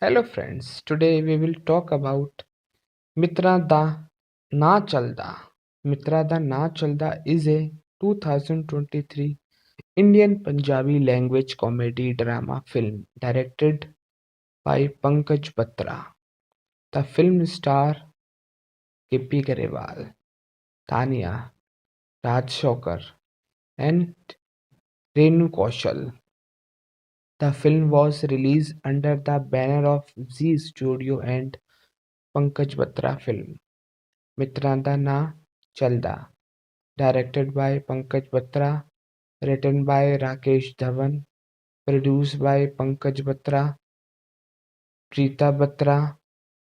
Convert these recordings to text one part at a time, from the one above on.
Hello friends, today we will talk about Mitra Da Na Chalda. Mitra Da Na Chalda is a 2023 Indian Punjabi language comedy drama film directed by Pankaj Batra. The film star Gippy Garewal, Tania, Raj Shokar and Renu Kaushal. The film was released under the banner of Zee Studio and Pankaj Batra Film. Mitranda Na Chalda, directed by Pankaj Batra, written by Rakesh Dhawan, produced by Pankaj Batra, Preeta Batra,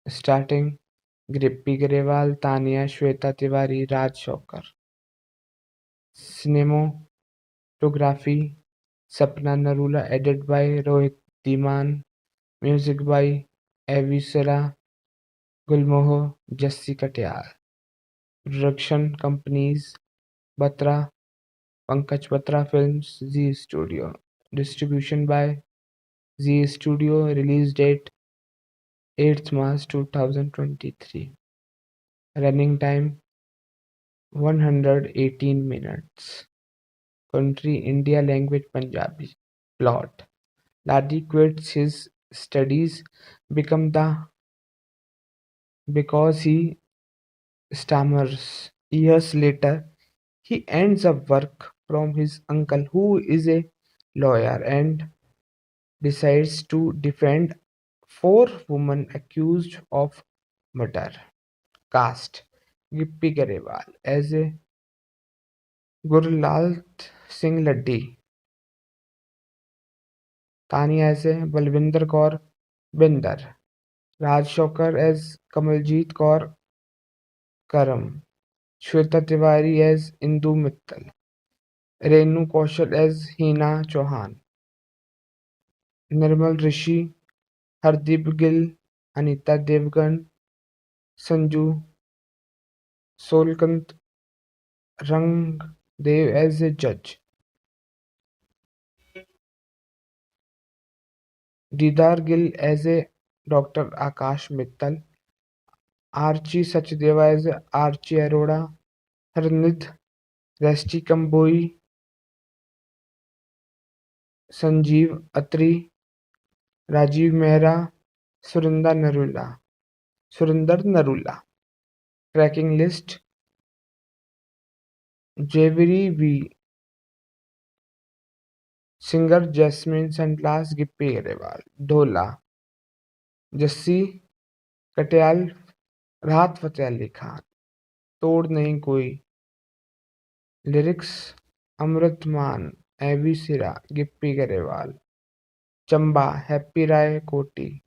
starting Grippy Grewal, Tania, Shweta Tiwari, Raj Shokar. Cinematography Sapna Narula, edited by Rohit Dhiman, music by Avisara Gulmoho, Jassi Katyal. Production companies Batra, Pankaj Batra Films, Zee Studio. Distribution by Zee Studio. Release date 8th March 2023. Running time 118 minutes. Country India. Language Punjabi. Plot: Ladi quits his studies become the because he stammers. Years later, he ends up work from his uncle who is a lawyer and decides to defend four women accused of murder. Cast: Gippy Garewal as a Gurlal Singh Laddi, Tania as a Balwinder Kaur Binder, Raj Shokar as Kamaljeet Kaur Karam, Shweta Tiwari as Indu Mittal, Renu Kaushal as Hina Chauhan, Nirmal Rishi, Hardeep Gill, Anita Devgan, Sanju Solkant, Rangdev as a judge, Didar Gill as a Dr. Akash Mittal, Archie Sachdeva as Archie Arora, Harnid Resti Kamboi, Sanjeev Atri, Rajiv Mehra, Surinder Narula. Tracking list: Jaiveer V, singer Jasmine Sandlas, Gippy Garewal, Dhola, Jassi Katiyal, राहत फतेह अली खान, तोड़ नहीं कोई, lyrics अमृत मान, एवी सिरा, Gippy Grewal, Chamba happy राय कोटी,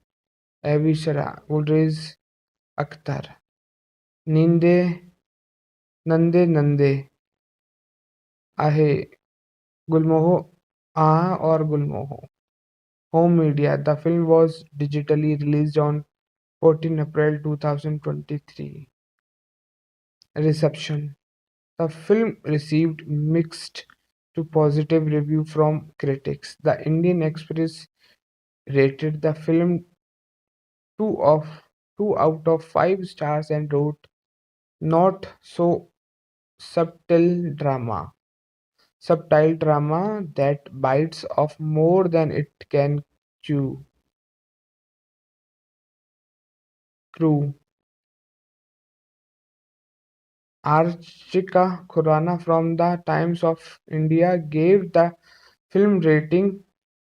एवी सिरा, गुलरेज अख्तर, नींदे नंदे नंदे आहे, गुलमोहो आह और गुलमोहो. Home media: The film was digitally released on 14 April 2023. Reception: The film received mixed to positive review from critics. The Indian Express rated the film 2 of 2 out of 5 stars and wrote, "Not so subtle drama that bites off more than it can chew." Crew: Archika Khurana from the Times of India gave the film rating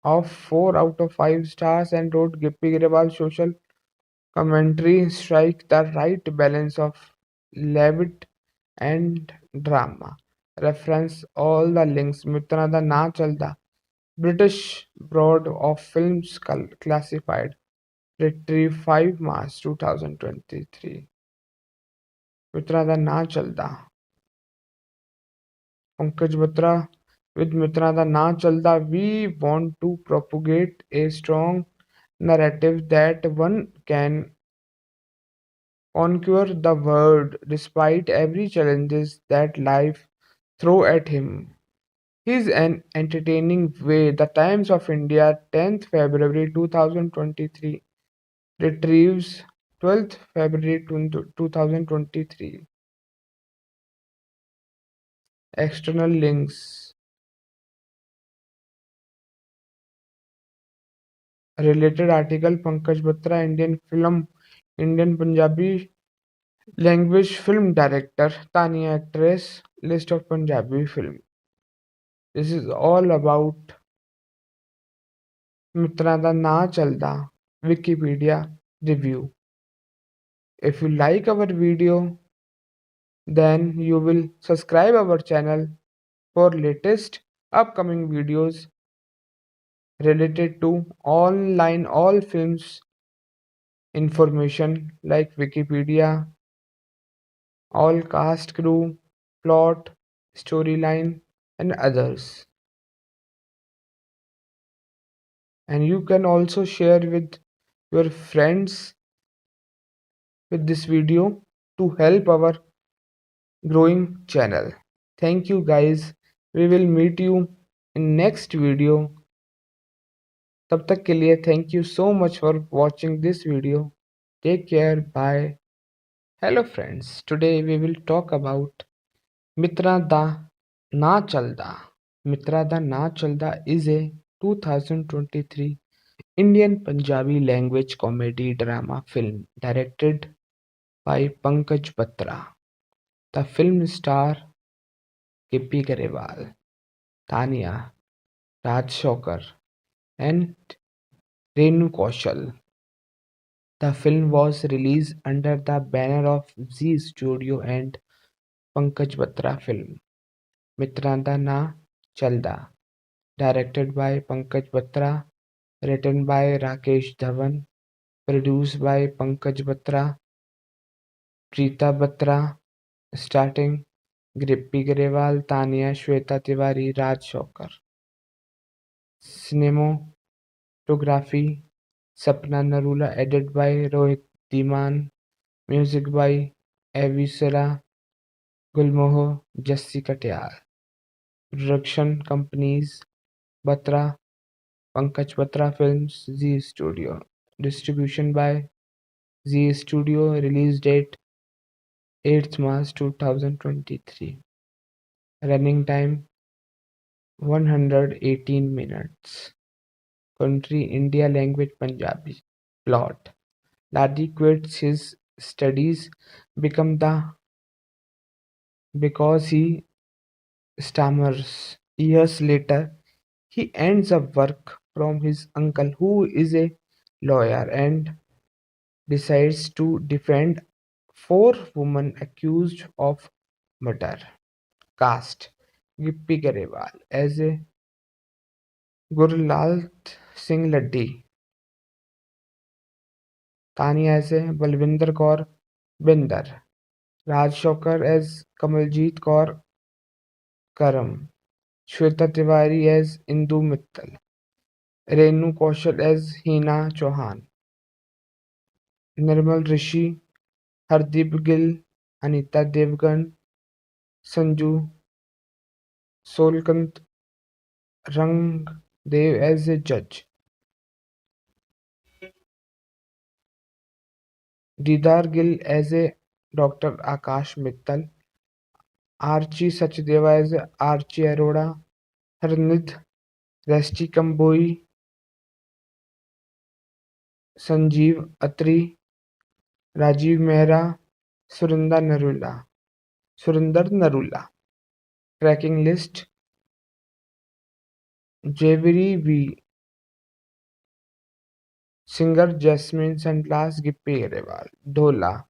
of 4 out of 5 stars and wrote, "Gippy Grewal's social commentary strike the right balance of levity and drama." Reference all the links. Mitra Da Na Chalda, British Board of Films Classified, Retrieve 5 March 2023. Mitra Da Na Chalda. Pankaj Batra: With Mitra Da Na Chalda, we want to propagate a strong narrative that one can conquer the world despite every challenges that life throw at him. He's an entertaining way. The Times of India, 10th February 2023. retrieves 12th February 2023. External links. Related article Pankaj Batra, Indian film, Indian Punjabi language film director, Tania actress, list of Punjabi film. This is all about Mitra da Na Chalda, Wikipedia review. If you like our video, then you will subscribe our channel for latest upcoming videos related to online all films information like Wikipedia, all cast crew, plot, storyline and others. And you can also share with your friends with this video to help our growing channel. Thank you guys. We will meet you in next video. तब तक के लिए thank you so much for watching this video. Take care. Bye. Hello friends. Today we will talk about Mitra Da Na Chalda. Mitra Da Na Chalda is a 2023 Indian Punjabi language comedy drama film directed by Pankaj Batra. The film star Gippy Garewal, Tania, Raj Shokar, and Renu Kaushal. The film was released under the banner of Zee Studio and Pankaj Batra Film. Mitranda Na Chalda, directed by Pankaj Batra, written by Rakesh Dhawan, produced by Pankaj Batra, Preeta Batra, starting Grippy Grewal, Tania, Shweta Tiwari, Raj Shokar. Cinematography Sapna Narula, edited by Rohit Diman, music by Avisara Gulmoho, Jassi Katyal. Production companies Batra, Pankaj Batra Films, Zee Studio. Distribution by Zee Studio. Release date 8th March 2023. Running time 118 minutes. Country India, language Punjabi. Plot: Dadi quits his studies become the because he stammers. Years later, he ends up work from his uncle who is a lawyer and decides to defend four women accused of murder. Cast: Gippy Garewal as a Gurlal Singh Laddi, Tania as a Balwinder Kaur Binder, Raj Shokar as Kamaljit Kaur Karam, Shweta Tiwari as Indu Mittal, Renu Kaushal as Hina Chauhan, Nirmal Rishi, Hardeep Gill, Anita Devgan, Sanju Solkant, Rangdev as a judge, Didar Gill as a Dr. Akash Mittal, Archie Sachdeva as Archie Arora, Harnid Resti Kamboi, Sanjeev Atri, Rajiv Mehra, Surinder Narula. Tracking list: Jaiveer V, singer Jasmine Sandlas, Gippy Grewal, Dhola,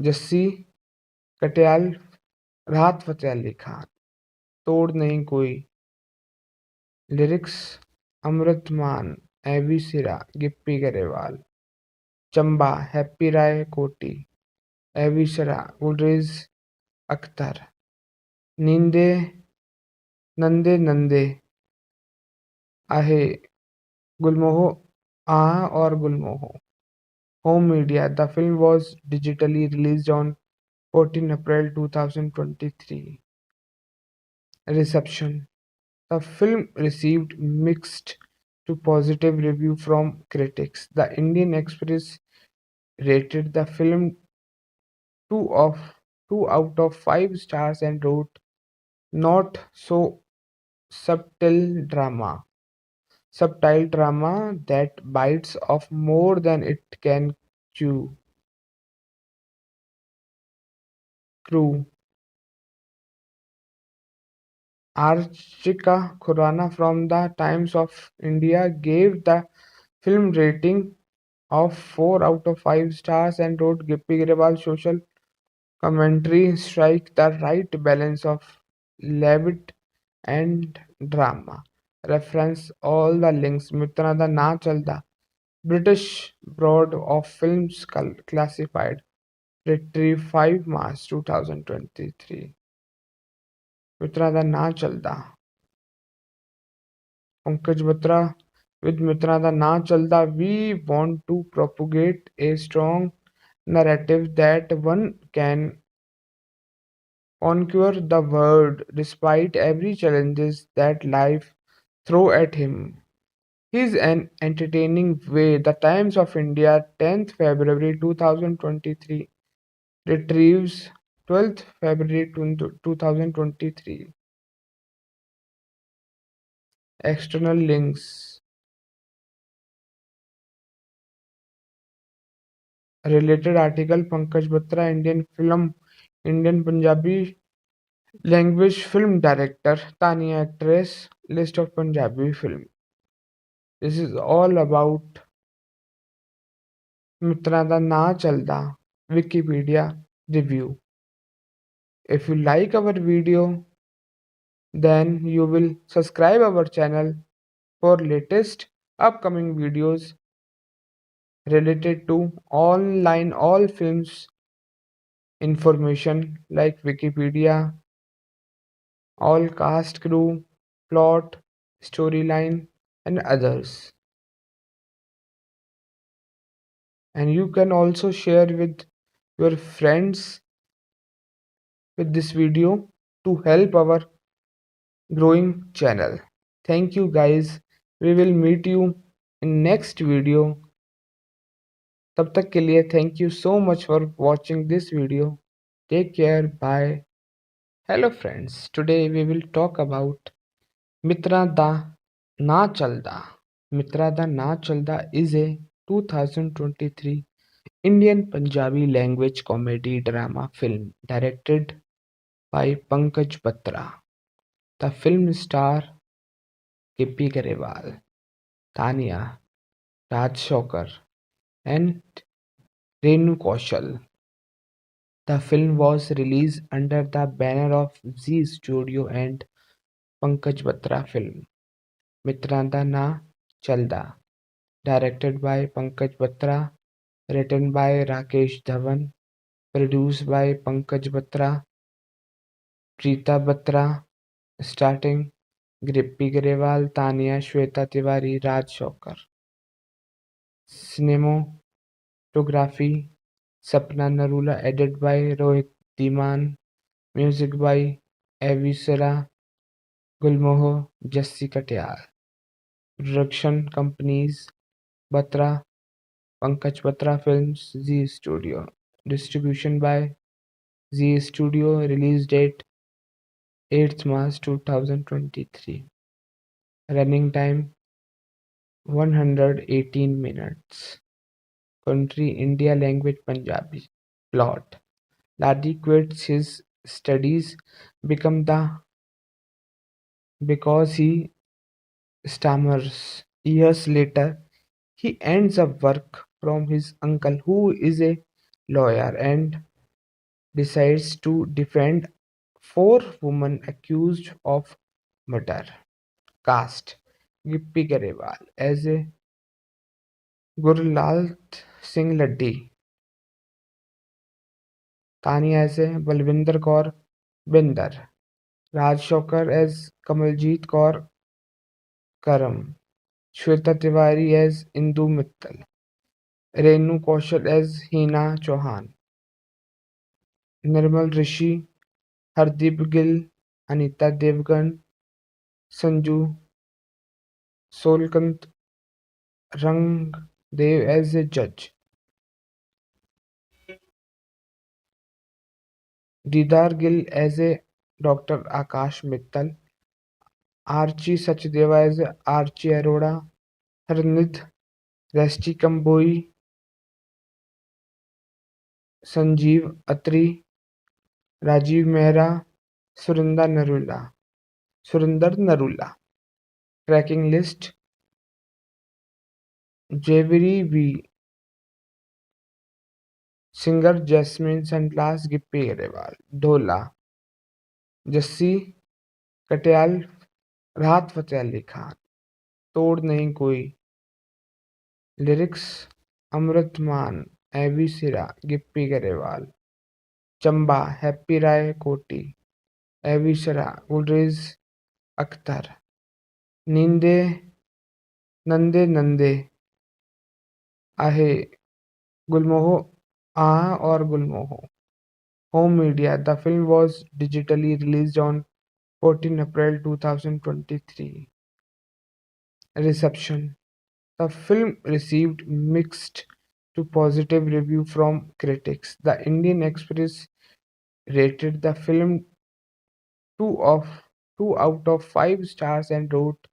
Jassi Katiyal, राहत फतेह अली खान, तोड़ नहीं कोई, lyrics अमृत मान, AB सिरा, Gippy Grewal, Chamba, happy राय कोटी, AB सिरा, गुलरेज अख्तर, नींदे नंदे नंदे आहे, गुलमोहो आह और गुलमोहो. Home media: The film was digitally released on 14 April 2023. Reception: The film received mixed to positive review from critics. The Indian Express rated the film 2 of 2 out of 5 stars and wrote not so subtle drama. Subtle drama that bites off more than it can chew. Crew. Archika Khurana from the Times of India gave the film rating of 4 out of 5 stars and wrote Gippy Grewal's social commentary strike the right balance of levity and drama. Reference all the links. Mitra da Na Chalda. British Board of Films Classified. Retrieve 5 March 2023. Mitra da Na Chalda. Pankaj Batra with Mitra da Na Chalda. We want to propagate a strong narrative that one can conquer the world despite every challenges that life throw at him. He's an entertaining way. The Times of India, 10th February 2023, retrieves 12th February 2023. External links. Related article Pankaj Batra, Indian film, Indian Punjabi language film director, Tania actress, list of Punjabi film. This is all about Mitra da Na Chalda, Wikipedia review. If you like our video, then you will subscribe our channel for latest upcoming videos related to online all films information like Wikipedia, all cast crew, plot, storyline and others. And you can also share with your friends with this video to help our growing channel. Thank you guys. We will meet you in next video. तब तक के लिए thank you so much for watching this video. Take care. Bye. Hello friends. Today we will talk about Mitra Da Na Chalda. Mitra Da Na Chalda is a 2023 Indian Punjabi language comedy drama film directed by Pankaj Batra. The film star Gippy Garewal, Tania, Raj Shokar, and Renu Kaushal. The film was released under the banner of Zee Studio and Pankaj Batra Film. Mitranda Na Chalda, directed by Pankaj Batra, written by Rakesh Dhawan, produced by Pankaj Batra, Preeta Batra, starting Grippy Grewal, Tania, Shweta Tiwari, Raj Shokar. Cinematography Sapna Narula, edited by Rohit Diman, music by Avisara Gulmohar, Jassi Katyal. Production companies Batra, Pankaj Batra Films, Zee Studio. Distribution by Zee Studio. Release date 8th March 2023. Running time 118 minutes. Country India, language Punjabi. Plot: Ladi quits his studies become the because he stammers. Years later, he ends up work from his uncle who is a lawyer and decides to defend four women accused of murder. Cast: Gippy Garewal as a Gurlal Singh Laddi, Tania as a Balwinder Kaur Binder, Raj Shokar as Kamaljit Kaur Karam, Shweta Tiwari as Indu Mittal, Renu Kaushal as Hina Chauhan, Nirmal Rishi, Hardeep Gill, Anita Devgan, Sanju Solkant Rangdev as a judge, Didar Gill as a Dr. Akash Mittal, Archie Sachdeva as Archie Arora, Harnit Resti Kamboi, Sanjeev Atri, Rajiv Mehra, Surinder Narula. Surinder Narula. Tracking list: Jaiveer V, singer Jasmine Sunglass Gippy Grewal, Dhola, Jassi Katiyal, राहत फतेह अली खान, तोड़ नहीं कोई, lyrics अमृत मान, AB सिरा, Gippy Grewal, Chamba, happy राय कोटी, AB सिरा, गुलरेज अख्तर, नींदे नंदे नंदे आहे, गुलमोहो आह और गुलमोहो. Home media: The film was digitally released on 14 April 2023. Reception: The film received mixed to positive review from critics. The Indian Express rated the film 2 of 2 out of 5 stars and wrote,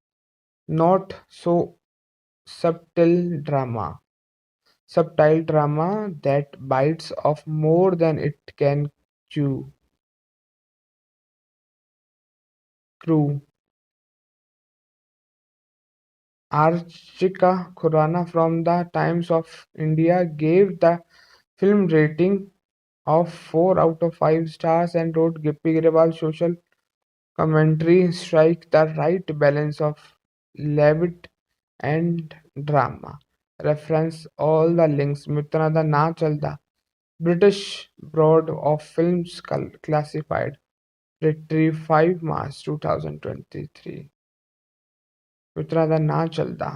"Not so subtle drama. Subtle drama that bites off more than it can chew." Crew: Archika Khurana from the Times of India gave the film rating of 4 out of 5 stars and wrote, "Gippy Grewal's social commentary strike the right balance of levity and drama." Reference all the links. Mitra da Na Chalda. British Board of Films Classified. Retrieve 5 March 2023. Mitra da Na Chalda.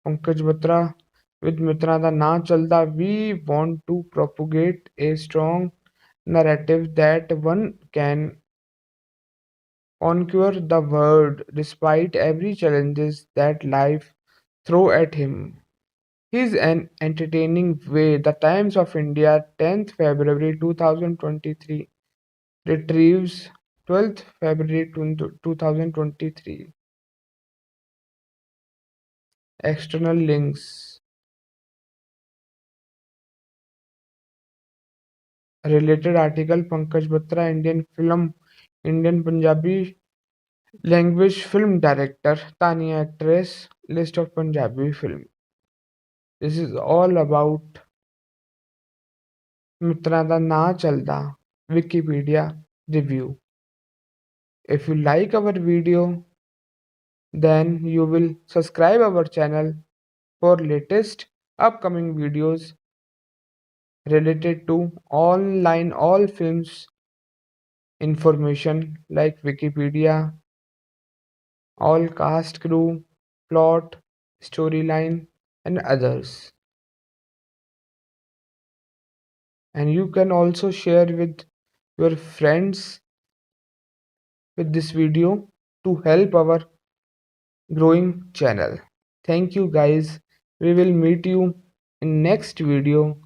Pankaj Batra with Mitra da Na Chalda. We want to propagate a strong narrative that one can conquer the world despite every challenges that life throw at him. He's an entertaining way. The Times of India, 10th February 2023, retrieves 12th February 2023. External links. Related article: Pankaj Batra, Indian film, Indian Punjabi language film director, Tania actress, list of Punjabi film. This is all about Mitra da Na Chalda. Wikipedia review. If you like our video, then you will subscribe our channel for latest upcoming videos related to online all films information like Wikipedia, all cast crew, plot, storyline and others. And you can also share with your friends with this video to help our growing channel. Thank you guys. We will meet you in next video.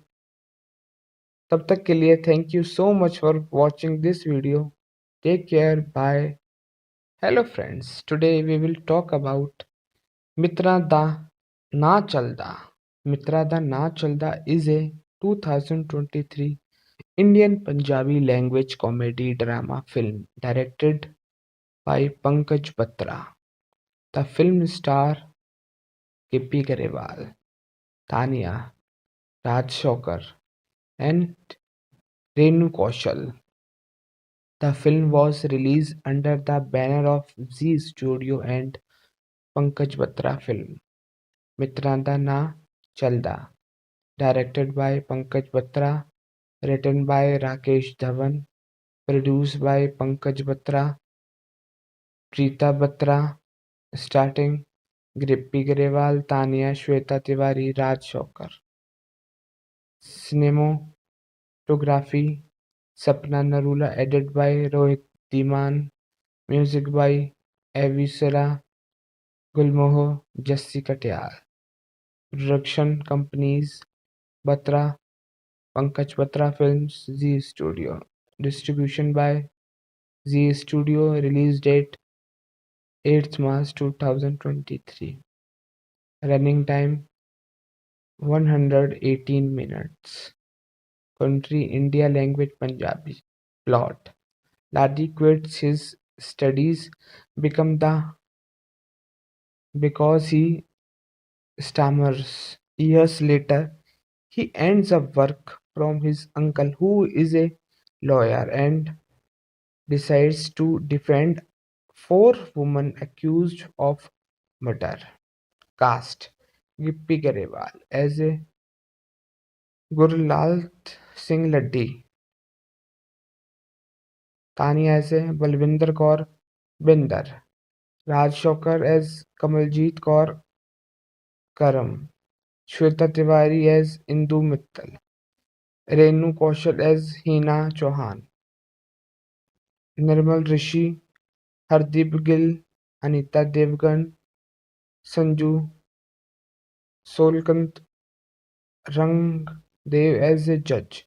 तब तक के लिए thank you so much for watching this video. Take care. Bye. Hello friends. Today we will talk about Mitra Da Na Chalda. Mitra Da Na Chalda is a 2023 Indian Punjabi language comedy drama film directed by Pankaj Batra. The film star Gippy Garewal, Tania, Raj Shokar, and Renu Kaushal. The film was released under the banner of Zee Studio and Pankaj Batra Film. Mitranda Na Chalda, directed by Pankaj Batra, written by Rakesh Dhawan, produced by Pankaj Batra, Preeta Batra, starting Grippy Grewal, Tania, Shweta Tiwari, Raj Shokar. Cinematography: Sapna Narula, edited by Rohit Diman, music by Avisara Gulmohar, Jassi Katyal. Production companies Batra, Pankaj Batra Films, Z Studio. Distribution by Z Studio. Release date 8th March 2023. Running time 118 minutes. Country India. Language Punjabi. Plot: Ladi quits his studies become the because he stammers. Years later, he ends up work from his uncle who is a lawyer and decides to defend four women accused of murder. Cast: Gippy Garewal as a Gurlal Singh Laddi, Tanya as a Balwinder Kaur Binder, Raj Shokar as Kamaljeet Kaur Karam, Shweta Tiwari as Indu Mittal, Renu Kaushal as Hina Chauhan, Nirmal Rishi, Hardeep Gill, Anita Devgan, Sanju Solkant, Rangdev as a judge,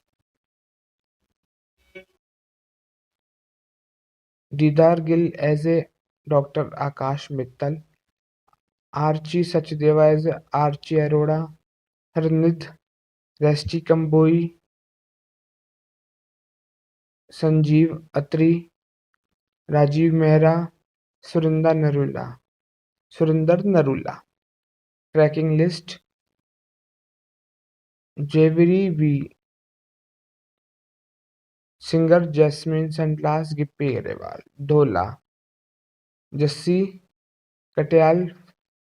Didar Gill as a Dr. Akash Mittal, Archie Sachdeva as Archie Arora, Harnid Resti Kamboi, Sanjeev Atri, Rajiv Mehra, Surinder Narula. Surinder Narula. Tracking list: Jaiveeri V. Singer Jasmine Sunglass Gippy Grewal. Dhola. Jassi Katiyal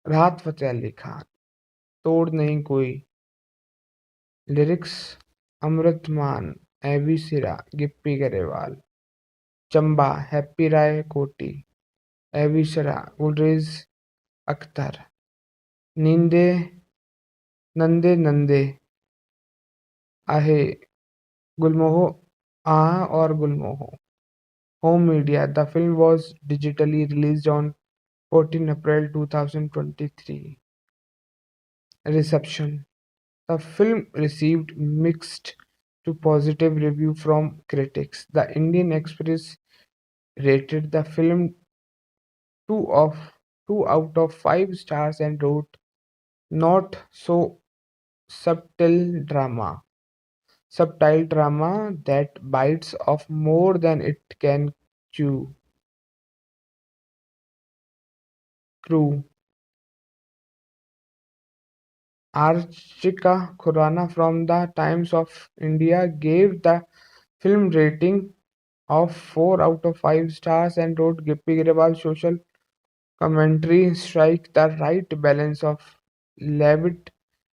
राहत फतेह अली खान. तोड़ नहीं कोई. Lyrics अमृत मान एवी सिरा Gippy Grewal. Chamba happy राय कोटी एवी सिरा गुलरेज अख्तर. नींदे नंदे नंदे आहे गुलमोहो आ और गुलमोहो. Home media: The film was digitally released on 14 April 2023. Reception: The film received mixed to positive review from critics. The Indian Express rated the film 2 of 2 out of 5 stars and wrote, "Not so subtle drama that bites off more than it can chew." Crew: Archika Khurana from the Times of India gave the film rating of 4 out of 5 stars and wrote, "Gippy Grewal's social commentary strike the right balance of levity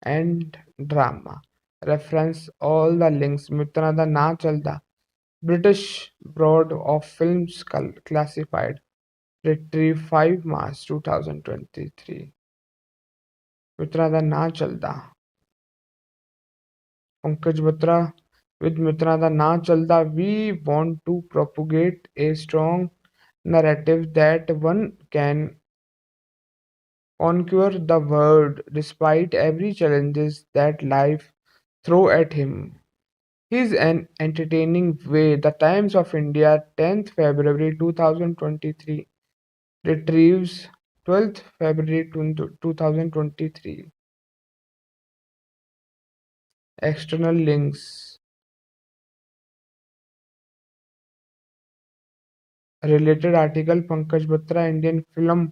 and drama." Reference all the links. Mitra da Na Chalda. British Board of Films Classified. Retrieve 5 March 2023. Mitra da Na Chalda. Pankaj Batra with Mitra da Na Chalda. We want to propagate a strong narrative that one can conquer the world despite every challenges that life throw at him. He's an entertaining way. The Times of India, 10th February 2023. Retrieves 12th February 2023. External links. Related article: Pankaj Batra, Indian film,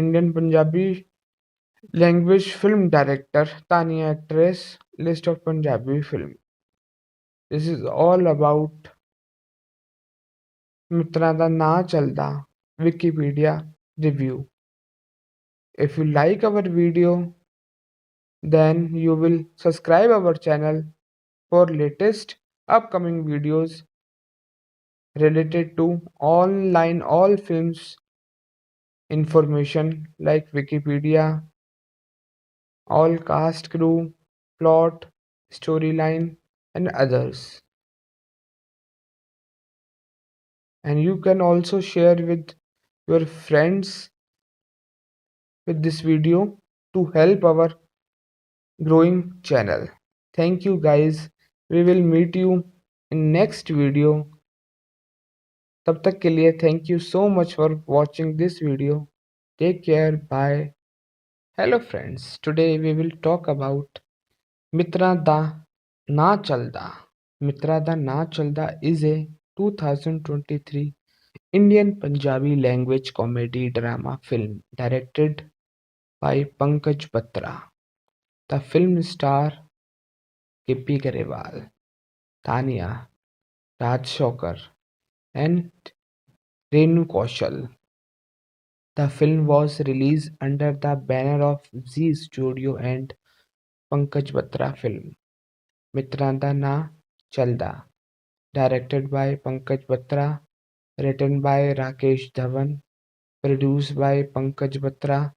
Indian Punjabi language film director, Tania actress, list of Punjabi film. This is all about Mitra da Na Chalda. Wikipedia review. If you like our video, then you will subscribe our channel for latest upcoming videos related to online all films information like Wikipedia, all cast crew, plot, storyline and others. And you can also share with your friends with this video to help our growing channel. Thank you guys. We will meet you in next video. तब तक के लिए thank you so much for watching this video. Take care. Bye. Hello friends. Today we will talk about Mitra Da Na Chalda. Mitra Da Na Chalda is a 2023 Indian Punjabi language comedy drama film directed by Pankaj Batra. The film star Gippy Garewal, Tanya, Raj Shokar, and Renu Kaushal. The film was released under the banner of Zee Studio and Pankaj Batra Film. Mitranda Na Chalda, directed by Pankaj Batra, written by Rakesh Dhawan, produced by Pankaj Batra,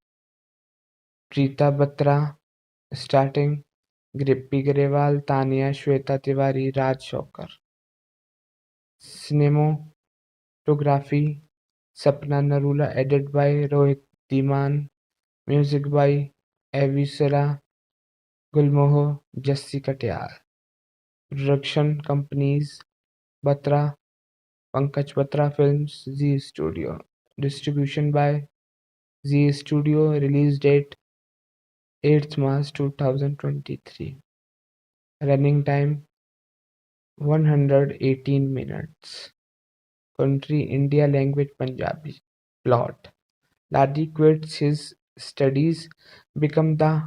Preeta Batra, starting Grippy Grewal, Tania, Shweta Tiwari, Raj Shokar. Cinematography Sapna Narula, edited by Rohit Diman, music by Avisara Gulmoho, Jassi Katyal. Production companies Batra, Pankaj Batra Films, Zee Studio. Distribution by Zee Studio. Release date 8th March 2023. Running time 118 minutes. Country India, language Punjabi. Plot: Ladi quits his studies become the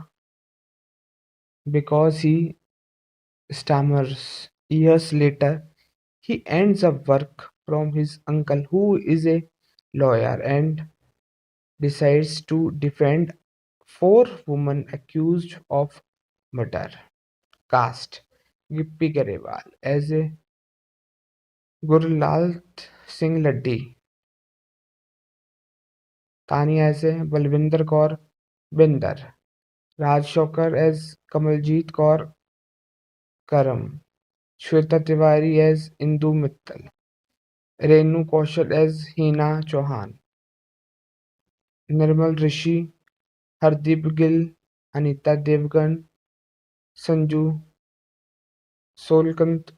because he stammers. Years later, he ends up work from his uncle who is a lawyer and decides to defend four women accused of murder. Cast: Gippy Garewal as a Gurlal Singh Laddi, Tania as a Balwinder Kaur Binder, Raj Shokar as Kamaljeet Kaur Karam, Shweta Tiwari as Indu Mittal, Renu Kaushal as Hina Chauhan, Nirmal Rishi, Hardeep Gill, Anita Devgan, Sanju Solkant,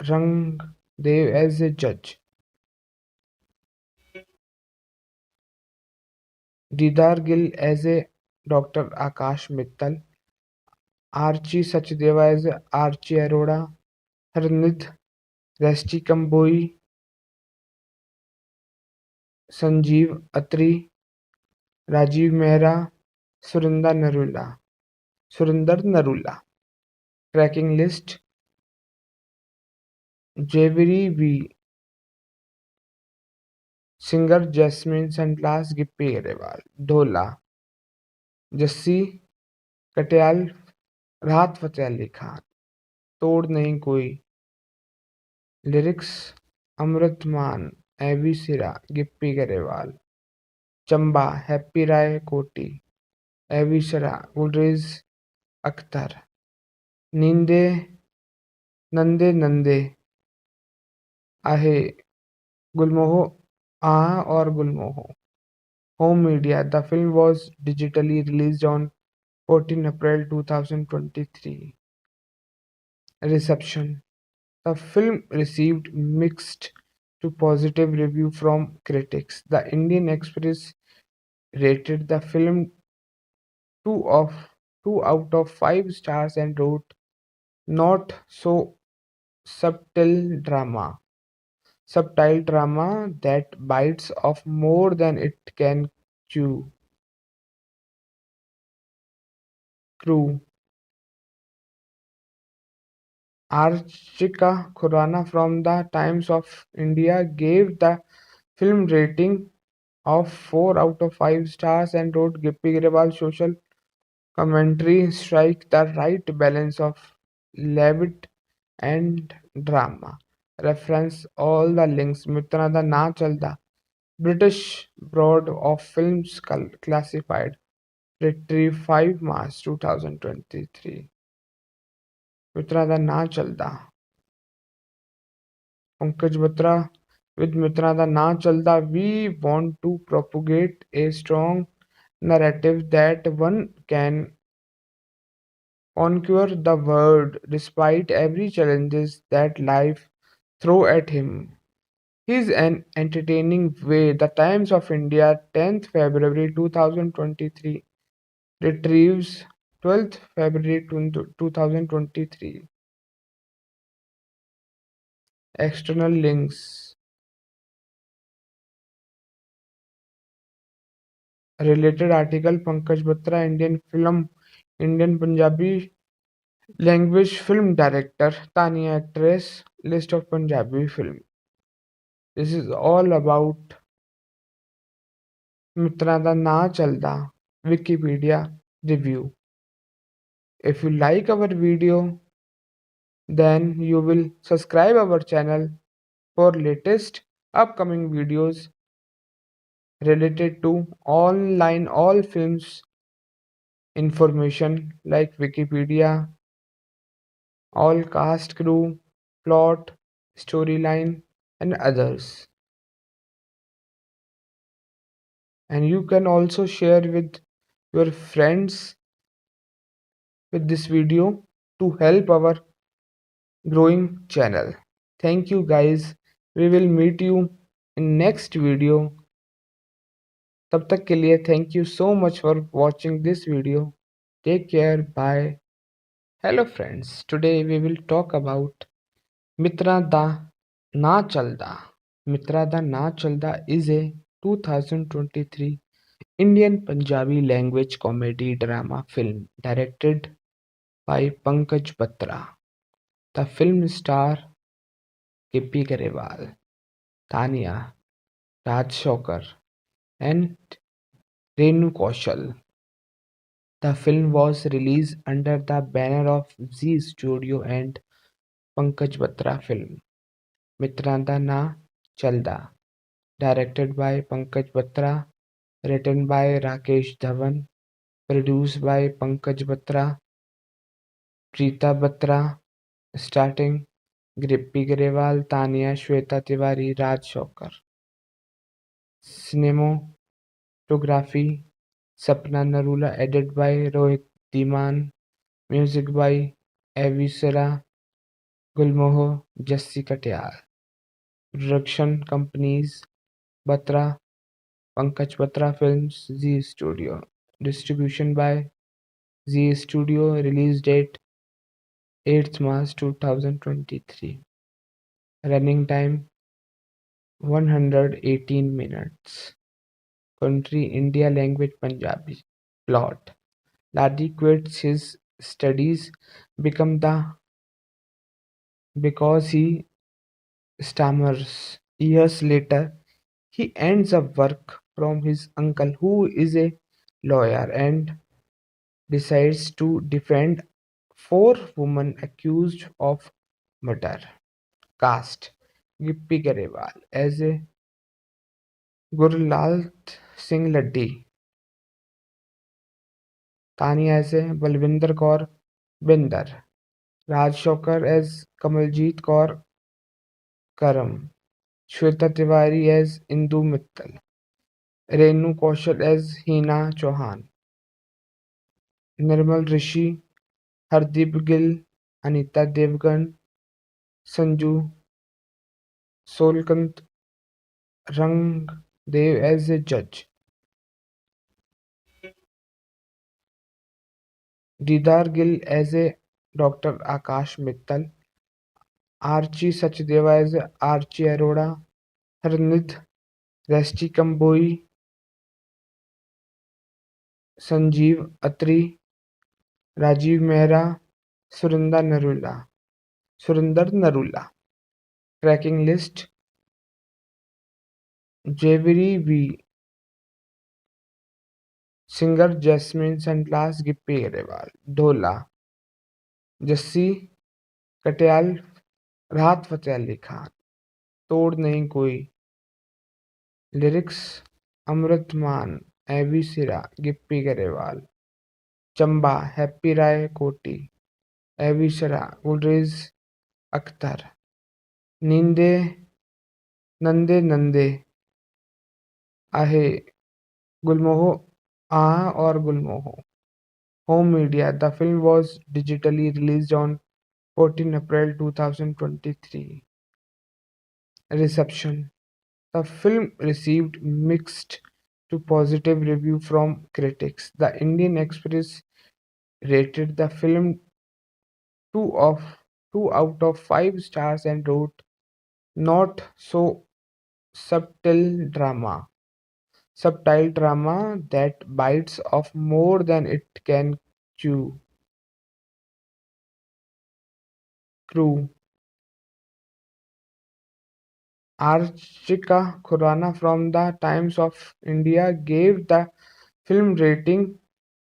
Rangdev as a judge, Didar Gill as a Dr. Akash Mittal, Archie Sachdeva as Archie Arora, Harnid Resti Kamboi, Sanjeev Atri, Rajiv Mehra, Surinder Narula. Tracking list: Jaiveeri V, singer Jasmine Sandlas, Gippy Garewal, Dhola, Jassi Katyal, राहत फतेह अली खान, तोड़ नहीं कोई, lyrics अमृत मान, एवी सिरा, Gippy Grewal, Chamba happy राय कोटी, एवी सिरा, गुलरेज अख्तर, नींदे नंदे नंदे आहे, गुलमोहो आहा और गुलमोहो. Home media: The film was digitally released on 14 April 2023. Reception: The film received mixed to positive review from critics. The Indian Express rated the film 2 of 2 out of 5 stars and wrote, "Not so subtle drama that bites off more than it can chew." Crew: Archika Khurana from the Times of India gave the film rating of 4 out of 5 stars and wrote, "Gippy Grewal's social commentary strike the right balance of levity and drama." Reference all the links. Mitra Da Na Chalda, British Board of Films Classified, Retrieve 5 March 2023. Mitra Da Na Chalda. Pankaj Batra. With Mitra Da Na Chalda, we want to propagate a strong narrative that one can conquer the world despite every challenges that life throw at him. He's an entertaining way. The Times of India, 10th February 2023, retrieves 12th February 2023. External links. Related article Pankaj Batra, Indian Punjabi language film director, Tania actress, list of Punjabi film. This is all about ਮਿੱਤਰਾਂ ਦਾ ਨਾਂ ਚੱਲਦਾ Wikipedia review. If you like our video, then you will subscribe our channel for latest upcoming videos related to online all films information like Wikipedia, all cast crew, plot, storyline and others. And you can also share with your friends with this video to help our growing channel. Thank you guys. We will meet you in next video. तब तक के लिए thank you so much for watching this video. Take care. Bye. Hello friends. Today we will talk about Mitra Da Na Chalda. Mitra Da Na Chalda is a 2023 Indian Punjabi language comedy drama film directed by Pankaj Batra. The film star Gippy Garewal, Tania, Raj Shokar, and Renu Kaushal. The film was released under the banner of Zee Studio and Pankaj Batra Film. Mitranda Na Chalda, directed by Pankaj Batra, written by Rakesh Dhawan, produced by Pankaj Batra, Preeta Batra, starting Grippy Grewal, Tania, Shweta Tiwari, Raj Shokar. Cinematography Sapna Narula, edited by Rohit Diman, music by Avisara Gulmoho, Jassi Katyal. Production companies Batra, Pankaj Batra Films, Zee Studio. Distribution by Zee Studio. Release date 8th March 2023. Running time 118 minutes. Country India, language Punjabi. Plot: Ladi quits his studies become the because he stammers. Years later, he ends up work from his uncle who is a lawyer and decides to defend four women accused of murder. Cast: Gippy Garewal as a Gurlal Singh Laddi, Tania as a Balwinder Kaur Binder, Raj Shokar as Kamaljeet Kaur Karam, Shweta Tiwari as Indu Mittal, Renu Kaushal as Hina Chauhan, Nirmal Rishi, Hardeep Gill, Anita Devgan, Sanju Solkant, Rangdev as a judge, Didar Gill as a Dr. Akash Mittal, Archie Sachdeva as Archie Arora, Harnid Resti Kamboi, Sanjeev Atri, Rajiv Mehra, Surinder Narula. Tracking list: Jaivery V, singer Jasmine Sandlas, Gippy Grewal, Dhola, Jassi Katyal, राहत फतेह अली खान, तोड़ नहीं कोई, lyrics अमृत मान, एवी सिरा, Gippy Grewal, Chamba happy राय कोटी, एवी सिरा, गुलरेज अख्तर, नींदे नंदे नंदे आहे गुलमोह Ah or Gulmoho. Home media. The film was digitally released on 14 April 2023. Reception. The film received mixed to positive review from critics. The Indian Express rated the film 2 of 2 out of 5 stars and wrote not so subtle drama that bites off more than it can chew. Crew. Archika Khurana from the Times of India gave the film rating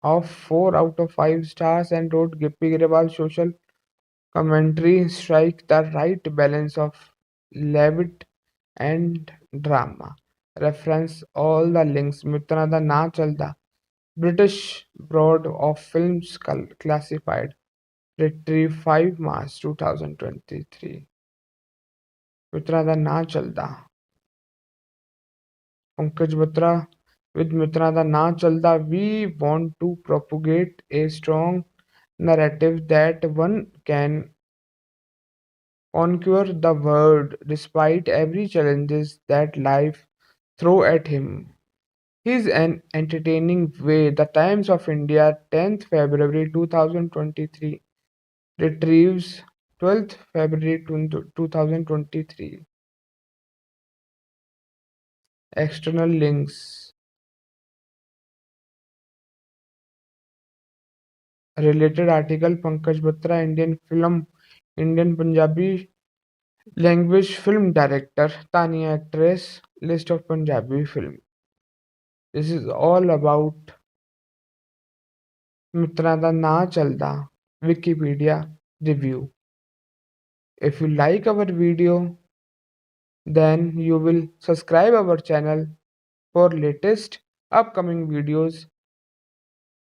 of 4 out of 5 stars and wrote Gippy Grewal's social commentary strike the right balance of levity and drama. Reference all the links. Mitra da Na Chalda. British Board of Films Classified. Retrieve 5 March 2023. Mitra da Na Chalda. Pankaj Batra. With Mitra da Na Chalda, we want to propagate a strong narrative that one can conquer the world despite every challenges that life throw at him. He's an entertaining way. The Times of India, 10th February 2023, retrieves 12th February 2023. External links. Related article Pankaj Batra, Indian film, Indian Punjabi language film director, Tania actress, list of Punjabi film. This is all about ਮਿੱਤਰਾਂ ਦਾ ਨਾਂ ਚੱਲਦਾ Wikipedia review. If you like our video, then you will subscribe our channel for latest upcoming videos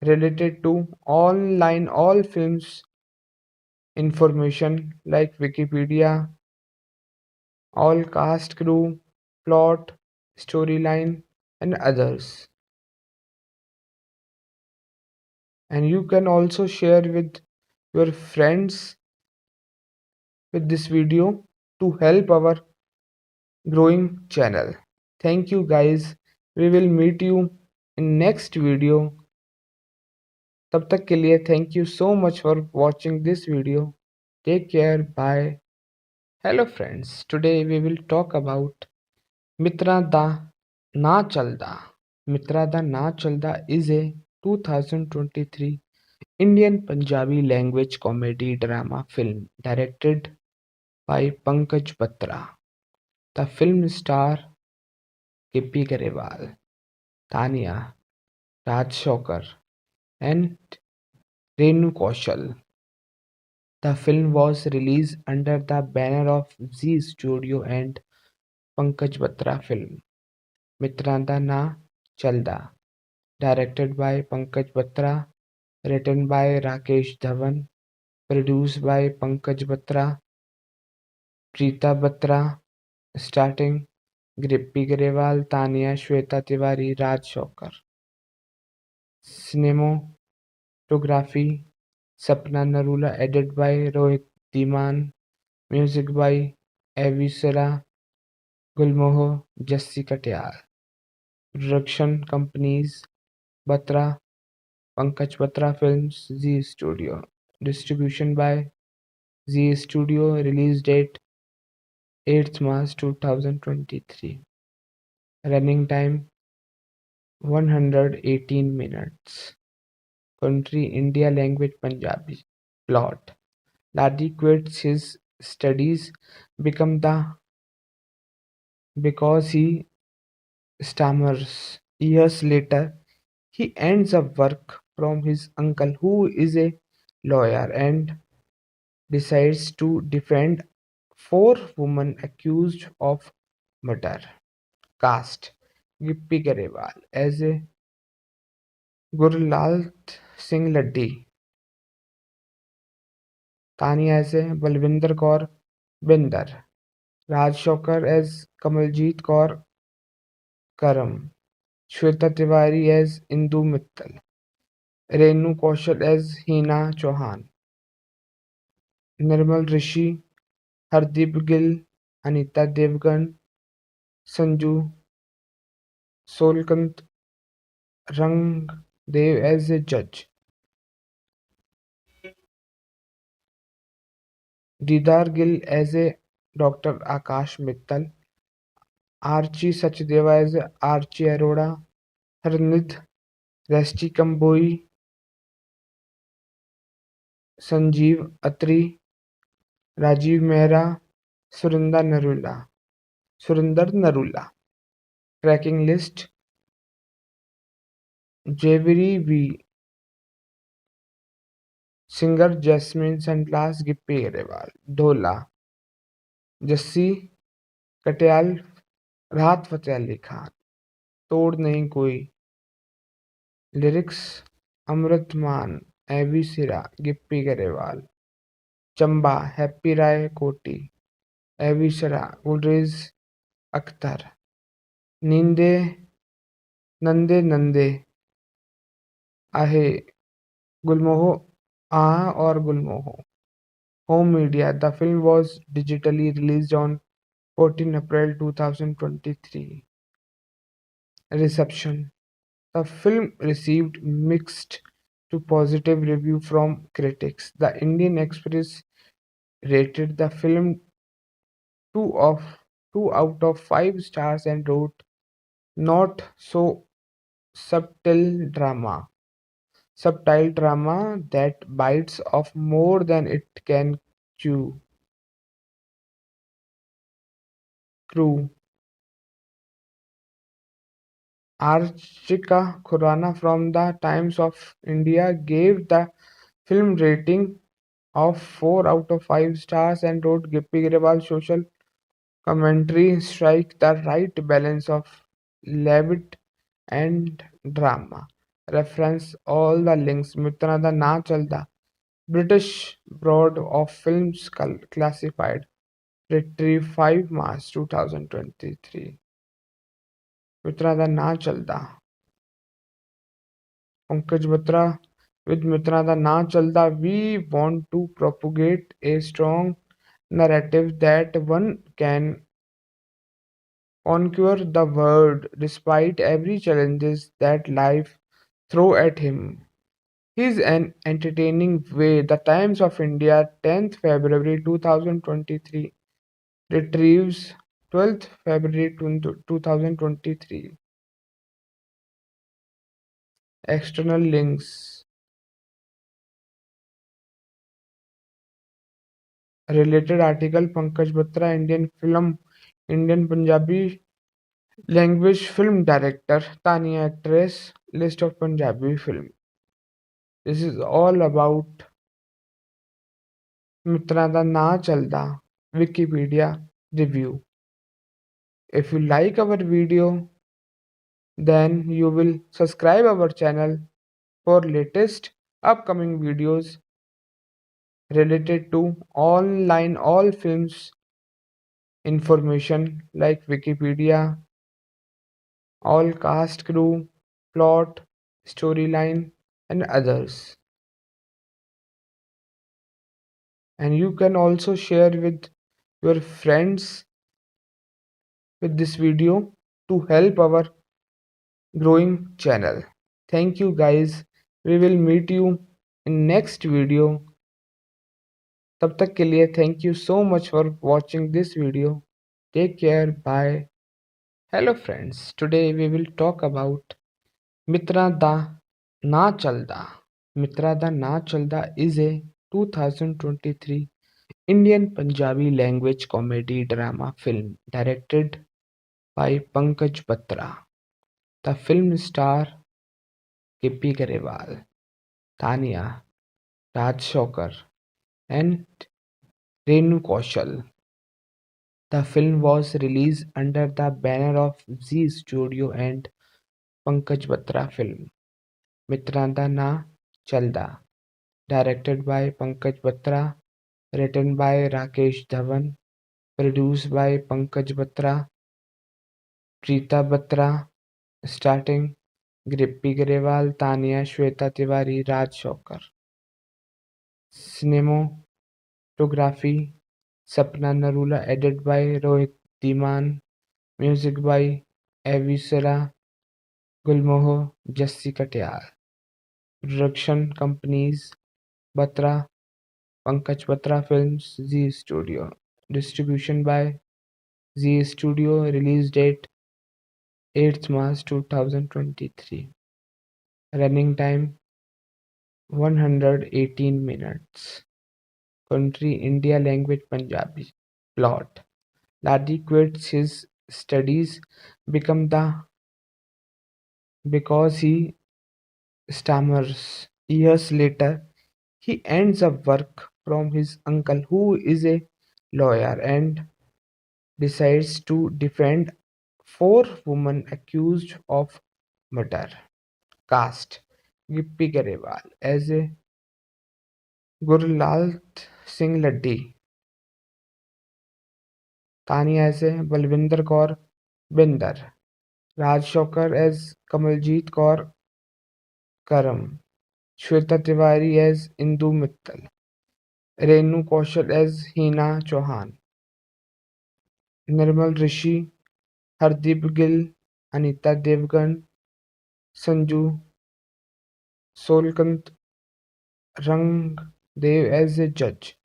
related to online all films information like Wikipedia, all cast crew, plot, storyline and others. And you can also share with your friends with this video to help our growing channel. Thank you guys. We will meet you in next video. तब तक के लिए thank you so much for watching this video. Take care. Bye. Hello friends. Today we will talk about Mitra Da Na Chalda. Mitra Da Na Chalda is a 2023 Indian Punjabi language comedy drama film directed by Pankaj Batra. The film star Gippy Garewal, Tania, Raj Shokar, and Renu Kaushal. The film was released under the banner of Zee Studio and Pankaj Batra Film. Mitranda Na Chalda, directed by Pankaj Batra, written by Rakesh Dhawan, produced by Pankaj Batra, Preeta Batra, starting Grippy Grewal, Tania, Shweta Tiwari, Raj Shokar. Cinematography Sapna Narula, edited by Rohit Dhiman, music by Avisara Gulmoho, Jassi Katyal. Production companies Batra, Pankaj Batra Films, Zee Studio. Distribution by Zee Studio. Release date 8th March 2023. Running time 118 minutes. Country India, language Punjabi. Plot. Ladi quits his studies become the because he stammers. Years later, he ends up work from his uncle who is a lawyer and decides to defend four women accused of murder. Cast Gippy Garewal as a Gurlal Singh Laddi, Tania as a Balwinder Kaur Binder, Raj Shokar as Kamaljeet Kaur Karam, Shweta Tiwari as Indu Mittal, Renu Kaushal as Hina Chauhan, Nirmal Rishi, Hardeep Gill, Anita Devgan, Sanju Solkant, Rangdev as a judge, Didar Gill as a Dr. Akash Mittal, Archie Sachdeva as Archie Arora, Harnid Resti Kamboi, Sanjeev Atri, Rajiv Mehra, Surinder Narula. Tracking list: Jaiveer V, singer Jasmine Sandlas, Gippy Grewal, Dhola, Jassi Katiyal, राहत फतेह अली खान, तोड़ नहीं कोई, lyrics अमृत मान, AB सिरा, Gippy Grewal, Chamba, happy राय कोटी, AB सिरा, गुलरेज अख्तर, नींदे नंदे नंदे आहे, गुलमोहो आहा और गुलमोहो. Home media: The film was digitally released on 14 April 2023. Reception: The film received mixed to positive review from critics. The Indian Express rated the film 2 of 2 out of 5 stars and wrote, "Not so subtle drama that bites off more than it can chew." Crew: Archika Khurana from the Times of India gave the film rating of 4 out of 5 stars and wrote, "Gippy Grewal's social commentary strike the right balance of levity and drama." Reference all the links. Mitra da Na Chalda, British Board of Films Classified, retrieve 5 March 2023. Mitra da Na Chalda. Pankaj Batra, with Mitra da Na Chalda, we want to propagate a strong narrative that one can conquer the world despite every challenges that life throw at him. He's an entertaining way. The Times of India, 10th February 2023, retrieves 12th February 2023. External links. Related article: Pankaj Batra, Indian film, Indian Punjabi language film director, Tania actress, list of Punjabi film. This is all about Mitra da Na Chalda Wikipedia review. If you like our video, then you will subscribe our channel for latest upcoming videos related to online all films information like Wikipedia, all cast crew, plot, storyline and others. And you can also share with your friends with this video to help our growing channel. Thank you guys. We will meet you in next video. तब तक के लिए thank you so much for watching this video. Take care. Bye. Hello friends. Today we will talk about Mitra Da Na Chalda. Mitra Da Na Chalda is a 2023 Indian Punjabi language comedy drama film directed by Pankaj Batra. The film star Gippy Garewal, Tania, Raj Shokar, and Renu Kaushal. The film was released under the banner of Zee Studio and Pankaj Batra Film. Mitranda Na Chalda, directed by Pankaj Batra, written by Rakesh Dhawan, produced by Pankaj Batra, Preeta Batra, Starting Grippy Grewal, Tania, Shweta Tiwari, Raj Shokar. Cinematography Sapna Narula, edited by Rohit Diman, music by Avisara Gulmoho, Jassi Katyal. Production companies Batra, Pankaj Batra Films, Z Studio. Distribution by Z Studio. Release date 8th March 2023. Running time 118 minutes. Country India. Language Punjabi. Plot: Ladi quits his studies become the because he stammers. Years later, he ends up work from his uncle who is a lawyer and decides to defend four women accused of murder. Cast: Gippy Garewal as a Gurlal Singh Laddi, Tania as a Balwinder Kaur Binder, Raj Shokar as Kamaljeet Kaur Karam, Shweta Tiwari as Indu Mittal, Renu Kaushal as Hina Chauhan, Nirmal Rishi, Hardeep Gill, Anita Devgan, Sanju Solkant Rangdev as a judge,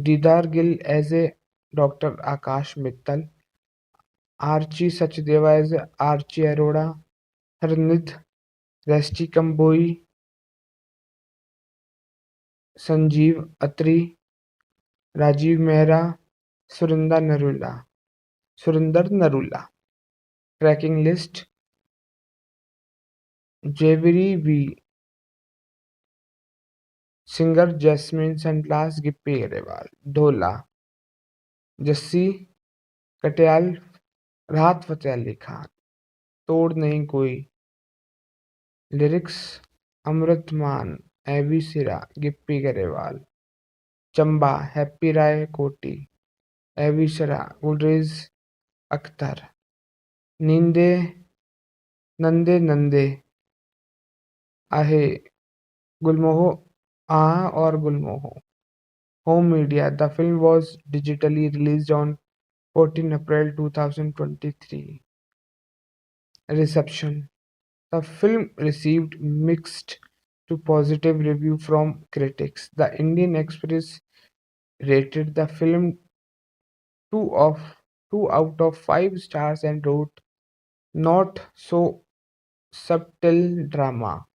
Didar Gill as a Dr. Akash Mittal, Archie Sachdeva as Archie Arora, Harnid Resti Kamboi, Sanjeev Atri, Rajiv Mehra, Surinder Narula. Tracking list: Jaiveer V, singer Jasmine Sandlas, Gippy Grewal, Dhola, Jassi Katiyal, राहत फतेह अली खान, तोड़ नहीं कोई, lyrics अमृत मान, एवी सिरा, Gippy Grewal, Chamba, happy राय कोटी, एवी सिरा, गुलरेज अख्तर, नींदे नंदे नंदे आहे, गुलमोहो आह और गुलमोहो. Home media: The film was digitally released on 14 April 2023. Reception: The film received mixed to positive review from critics. The Indian Express rated the film 2 of 2 out of 5 stars and wrote, "Not so subtle drama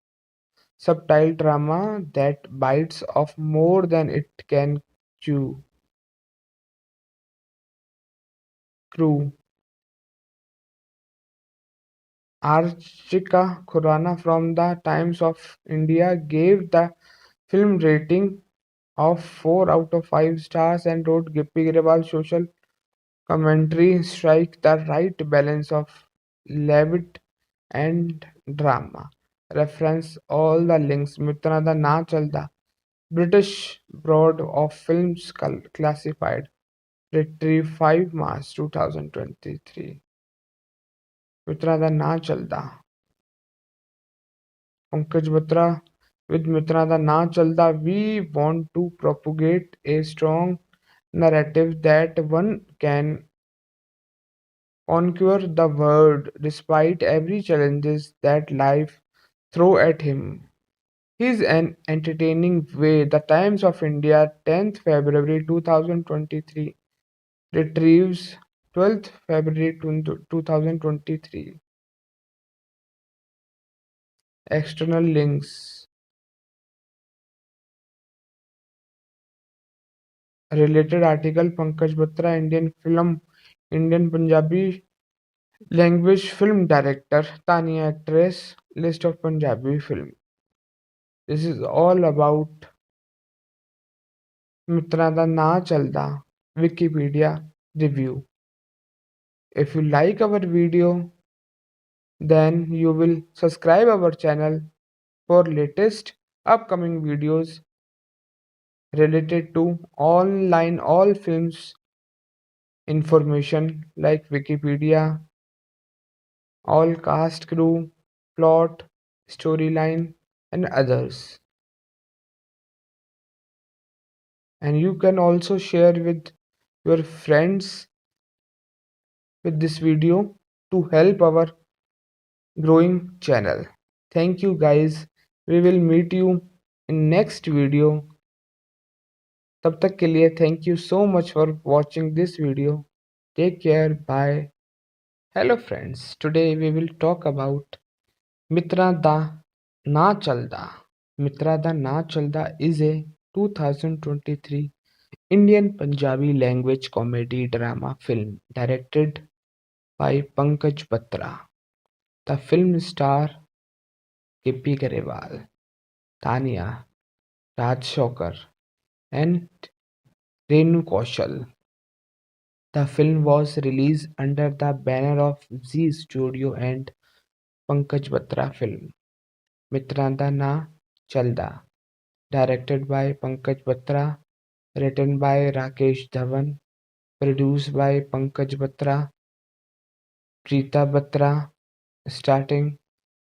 that bites off more than it can chew." Crew: Archika Khurana from the Times of India gave the film rating of 4 out of 5 stars and wrote, "Gippy Grewal's social commentary strike the right balance of levity and drama." Reference all the links. Mitra da Na Chalda, British Board of Films Classified, Retrieve 5 March 2023. Mitra da Na Chalda. Pankaj Batra with Mitra da Na Chalda, we want to propagate a strong narrative that one can conquer the world despite every challenges that life throw at him. He's an entertaining way. The Times of India, 10th February 2023, retrieves 12th February 2023. External links. Related article: Pankaj Batra, Indian film, Indian Punjabi language film director, Tania actress, list of Punjabi film. This is all about Mitra da Na Chalda Wikipedia review. If you like our video, then you will subscribe our channel for latest upcoming videos related to all films information like Wikipedia, all cast crew, plot, storyline, and others. And you can also share with your friends with this video to help our growing channel. Thank you guys. We will meet you in next video. तब तक के लिए thank you so much for watching this video. Take care. Bye. Hello friends. Today we will talk about Mitra Da Na Chalda. Mitra Da Na Chalda is a 2023 Indian Punjabi language comedy drama film directed by Pankaj Batra. The film star Gippy Garewal, Tanya, Raj Shokar, and Renu Kaushal. The film was released under the banner of Zee Studio and Pankaj Batra Film. Mitranda Na Chalda, directed by Pankaj Batra, written by Rakesh Dhawan, produced by Pankaj Batra, Preeta Batra, starting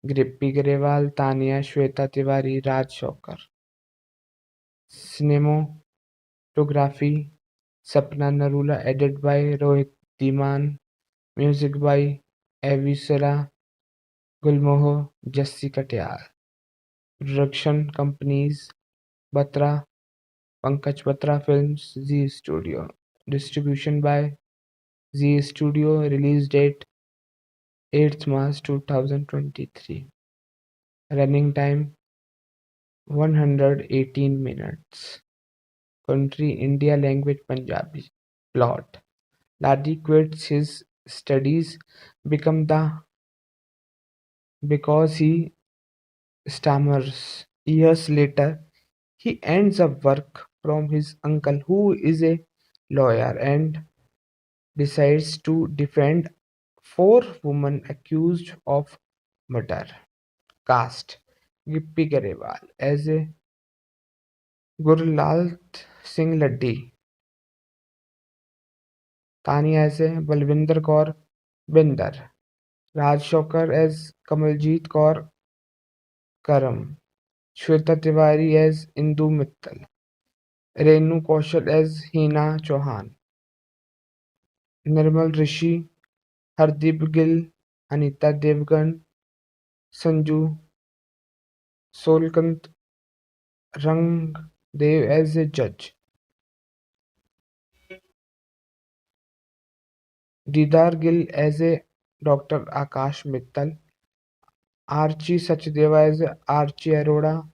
Grippy Grewal, Tanya, Shweta Tiwari, Raj Shokar. Cinematography Sapna Narula, edited by Rohit Dhiman, music by Avisara Gulmoho, Jassi Katyal. Production companies Batra, Pankaj Batra Films, Zee Studio. Distribution by Zee Studio. Release date 8th March 2023. Running time 118 minutes. Country India, language Punjabi. Plot: Ladi quits his studies become the because he stammers. Years later, he ends up work from his uncle who is a lawyer and decides to defend four women accused of murder. Cast: Gippy Garewal as a Gurlal Singh Laddi, Tanya as a Balwinder Kaur Binder, Raj Shokar as Kamaljit Kaur Karam, Shweta Tiwari as Indu Mittal, Renu Kaushal as Hina Chauhan, Nirmal Rishi, Hardeep Gill, Anita Devgan, Sanju Solkant, Rangdev as a judge, Didar Gill as a Dr. Akash Mittal, Archie Sachdeva as Archie Arora,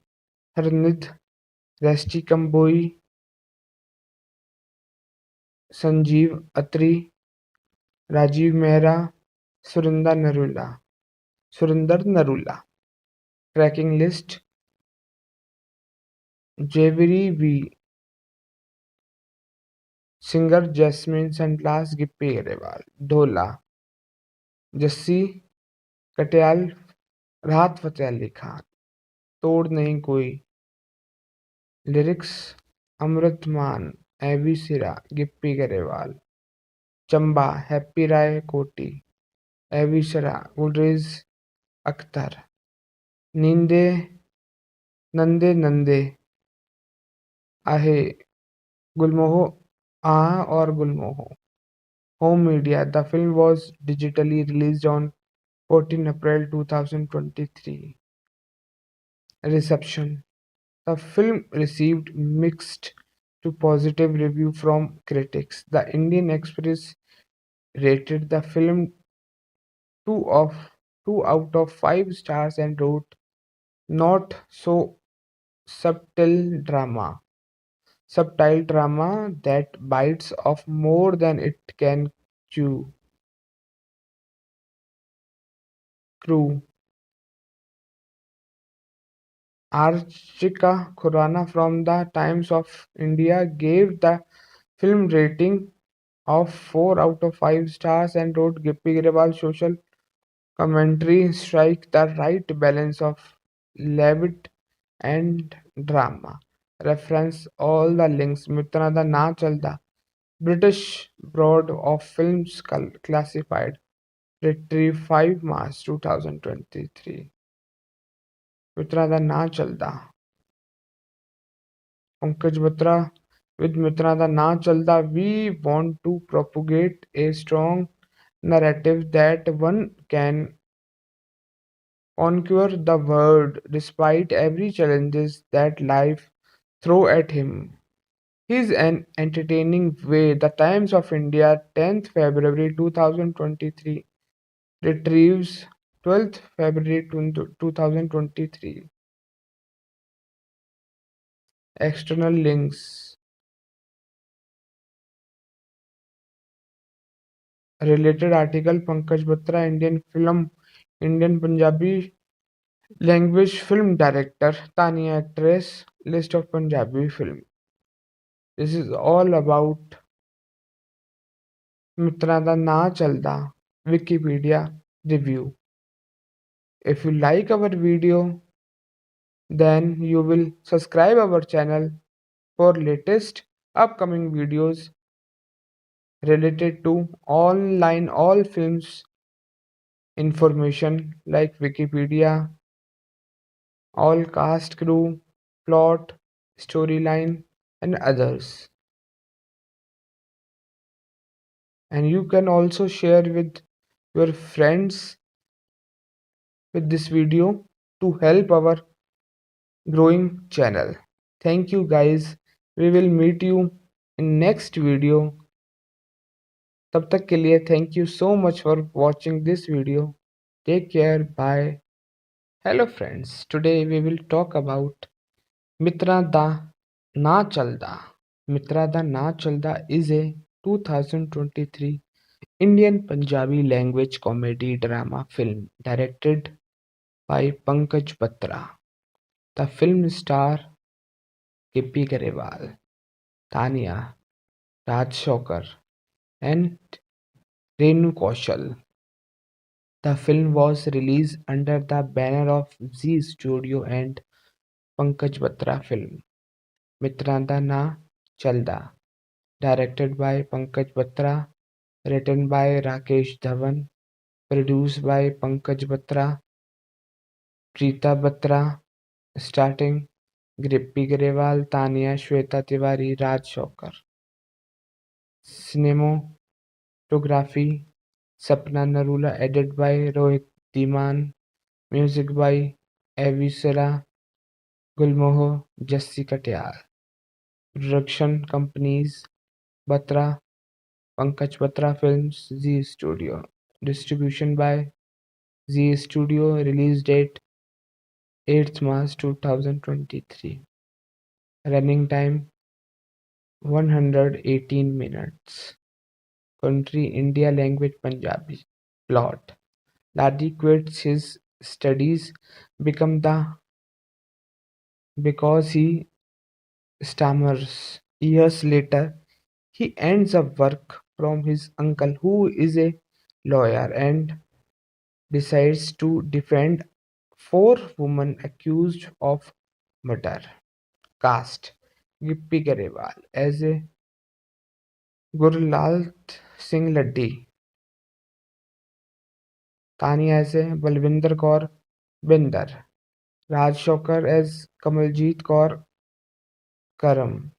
Harnid Resti Kamboi, Sanjeev Atri, Rajiv Mehra, Surinder Narula. Tracking list: Jaiveer V, singer Jasmine Sandlas, Gippy Grewal, Dhola, Jassi Katiyal, राहत फतेह अली खान, तोड़ नहीं कोई, lyrics अमृत मान, एवी सिरा, Gippy Grewal, Chamba, happy राय कोटी, एवी सरा, गुलरेज अख्तर, नींदे नंदे नंदे आहे, गुलमोहो आह और गुलमोहो. Home media: The film was digitally released on 14 April 2023. Reception: The film received mixed to positive review from critics. The Indian Express rated the film 2 of 2 out of 5 stars and wrote, "Not so subtle drama that bites off more than it can chew." Crew: Archika Khurana from the Times of India gave the film rating of 4 out of 5 stars and wrote, "Gippy Grewal's social commentary strike the right balance of levity and drama." Reference all the links. Mitranda Na Chalda British Board of Films Classified. Retrieve 5 March 2023. मित्रा दा ना चलदा Pankaj Batra with Mitra the Na Chalda, we want to propagate a strong narrative that one can conquer the world despite every challenges that life throw at him. He's an entertaining way. The Times of India, 10th February 2023, retrieves 12th February 2023. External links. Related article Pankaj Batra, Indian Punjabi language film director, Tania actress, list of Punjabi film. This is all about Mitra da Na Chalda, Wikipedia review. If you like our video, then you will subscribe our channel for latest upcoming videos related to online all films information like Wikipedia, all cast crew, plot, storyline and others. And you can also share with your friends with this video to help our growing channel. Thank you guys. We will meet you in next video. तब तक के लिए thank you so much for watching this video. Take care. Bye. Hello friends. Today we will talk about Mitra Da Na Chalda. Mitra Da Na Chalda is a 2023 Indian Punjabi language comedy drama film directed by Pankaj Batra. The film star Gippy Garewal, Tanya, Raj Shokar, and Renu Kaushal. The film was released under the banner of Zee Studio and Pankaj Batra Film. Mitranda Na Chalda, directed by Pankaj Batra, written by Rakesh Dhawan, produced by Pankaj Batra, Preeta Batra, starting Grippy Grewal, Tania, Shweta Tiwari, Raj Shokar. Cinematography Sapna Narula, edited by Rohit Diman, music by Avisara Gulmoho, Jassi Katyal. Production companies Batra, Pankaj Batra Films, Zee Studio. Distribution by Zee Studio. Release date 8th March 2023. Running time 118 minutes. Country India, language Punjabi. Plot: Ladi quits his studies become the because he stammers. Years later, he ends up work from his uncle who is a lawyer and decides to defend four women accused of murder. Cast: Gippy Garewal as a Gurlal Singh Laddi, Tania as a Balwinder Kaur Binder, Raj Shokar as Kamaljit Kaur Karam,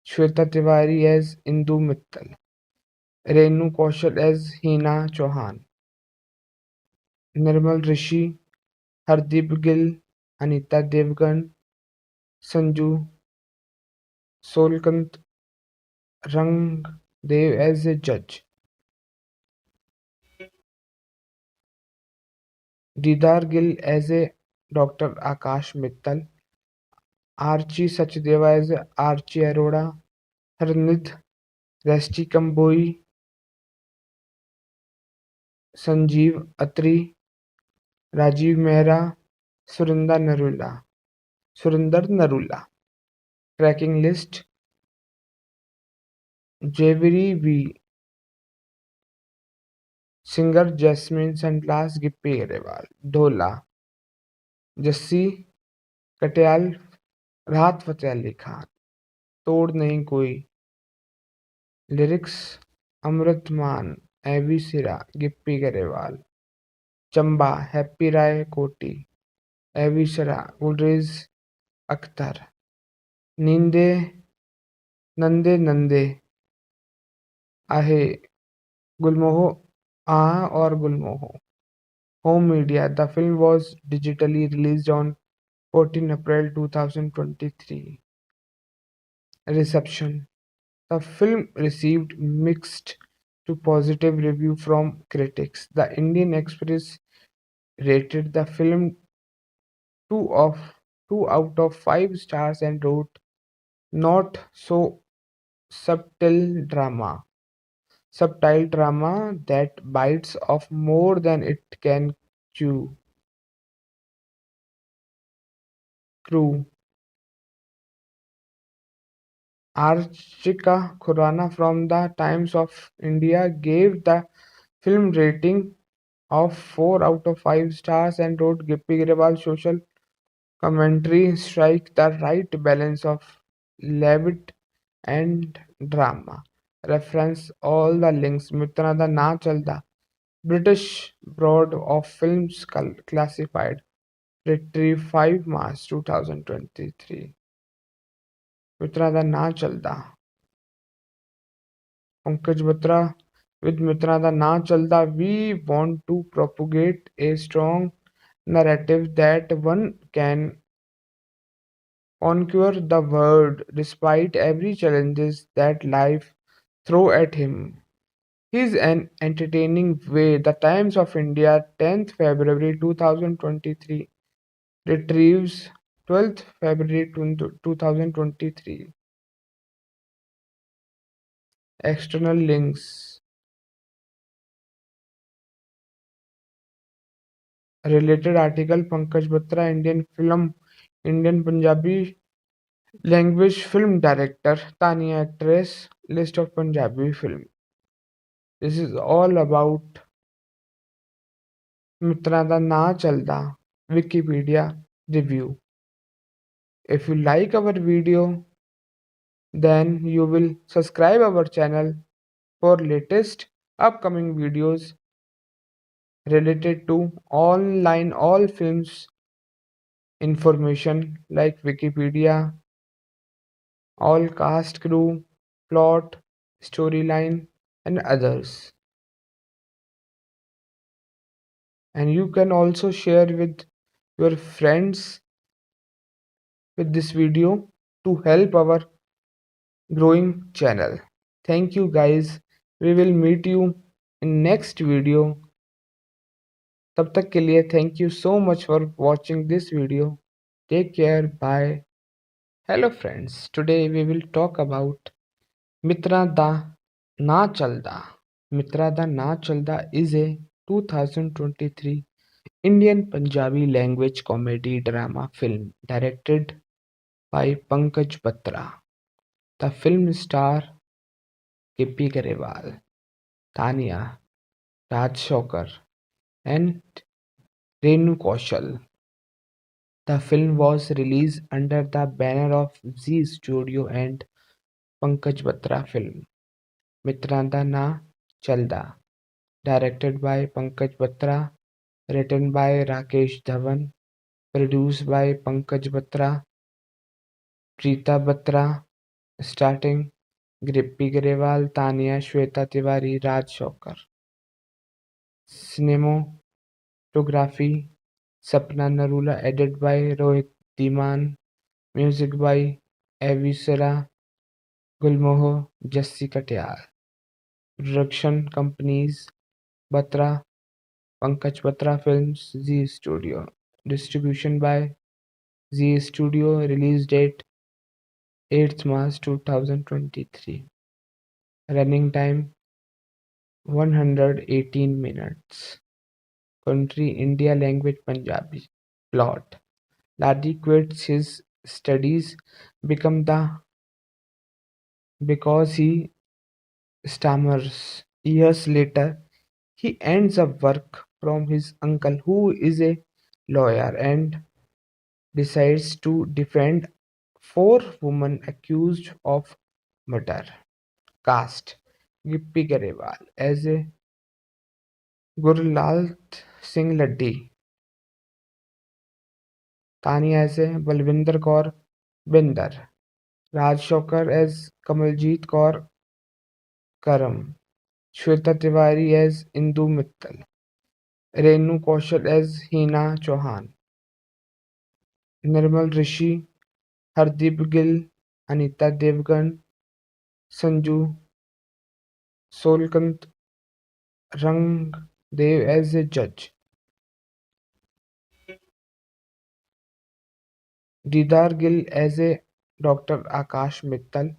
Shweta Tiwari as Indu Mittal, Renu Kaushal as Hina Chauhan, Nirmal Rishi, Hardeep Gill, Anita Devgan, Sanju Solkant, Rangdev as a judge, Didar Gill as a Dr. Akash Mittal, Archie Sachdeva as Archie Arora, Harnid Resti Kamboi, Sanjeev Atri, Rajiv Mehra, Surinder Narula. Tracking list: Jaiveeri V, singer Jasmine Sandlas, Gippy Grewal, Dhola, Jassi Katiyal, राहत फतेह अली खान, तोड़ नहीं कोई, lyrics अमृत मान, AB सिरा, Gippy Grewal. Chamba happy राय कोटी, AB सिरा, गुलरेज अख्तर। नींदे नंदे नंदे आहे, गुलमोहो आह और गुलमोहो। Home media. The film was digitally released on 14 April 2023. Reception. The film received mixed to positive review from critics. The Indian Express rated the film 2 of 2 out of 5 stars and wrote not so subtle drama. Subtle drama that bites off more than it can chew. Crew. Archika Khurana from the Times of India gave the film rating of 4 out of 5 stars and wrote Gippy Grewal's social commentary strike the right balance of levity and drama. Reference all the links. Mitra da Na Chalda. British Board of Films Classified. Retrieve 5 March 2023. Mitra da Na Chalda. Pankaj Batra with Mitra Da Na Chalda, we want to propagate a strong narrative that one can conquer the world despite every challenges that life throw at him. He's an entertaining way. The Times of India, 10th February 2023, retrieves 12th February 2023. External links. Related article Pankaj Batra, Indian film, Indian Punjabi language film director, Tania actress, list of Punjabi film. This is all about Mitra Da Na Chalda, Wikipedia review. If you like our video, then you will subscribe our channel for latest upcoming videos related to online all films information like Wikipedia, all cast crew, plot, storyline, and others. And you can also share with your friends with this video to help our growing channel. Thank you guys. We will meet you in next video. तब तक के लिए thank you so much for watching this video. Take care. Bye. Hello friends. Today we will talk about Mitra Da Na Chalda. Mitra Da Na Chalda is a 2023 Indian Punjabi language comedy drama film directed by Pankaj Batra. The film stars Gippy Garewal, Tania, Raj Shokar, and Renu Kaushal. The film was released under the banner of Zee Studio and Pankaj Batra Film. Mitranda Na Chalda, directed by Pankaj Batra, written by Rakesh Dhawan, produced by Pankaj Batra, Preeta Batra, starting Grippy Grewal, Tania, Shweta Tiwari, Raj Shokar. Cinematography Sapna Narula, edited by Rohit Diman, music by Avisara Gulmoho, Jassi Katyal. Production companies Batra, Pankaj Batra Films, Zee Studio. Distribution by Zee Studio. Release date 8th March 2023. Running time 118 minutes. Country India, language Punjabi. Plot: Ladi quits his studies become the because he stammers. Years later, he ends up work from his uncle who is a lawyer and decides to defend four women accused of murder. Cast: Gippy Garewal as a Gurlal Singh Laddi, Tania as a Balwinder Kaur Binder, Raj Shokar as Kamaljeet Kaur Karam, Shweta Tiwari as Indu Mittal, Renu Kaushal as Hina Chauhan, Nirmal Rishi, Hardeep Gill, Anita Devgan, Sanju Solkant Rangdev as a judge, Didar Gill as a Dr. Akash Mittal,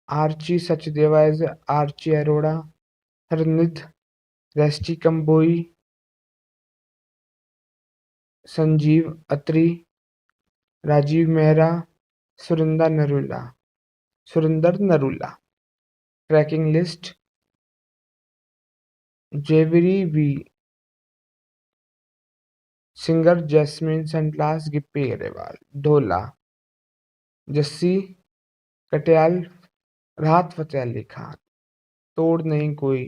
Archie Sachdeva as Archie Arora, Harnid Resti Kamboi, Sanjeev Atri, Rajiv Mehra, Surinder Narula. Tracking list: Jaiveer V, singer Jasmine Sandlas, Gippy Grewal, Dhola, Jassi Katiyal, राहत फतेह अली खान, तोड़ नहीं कोई,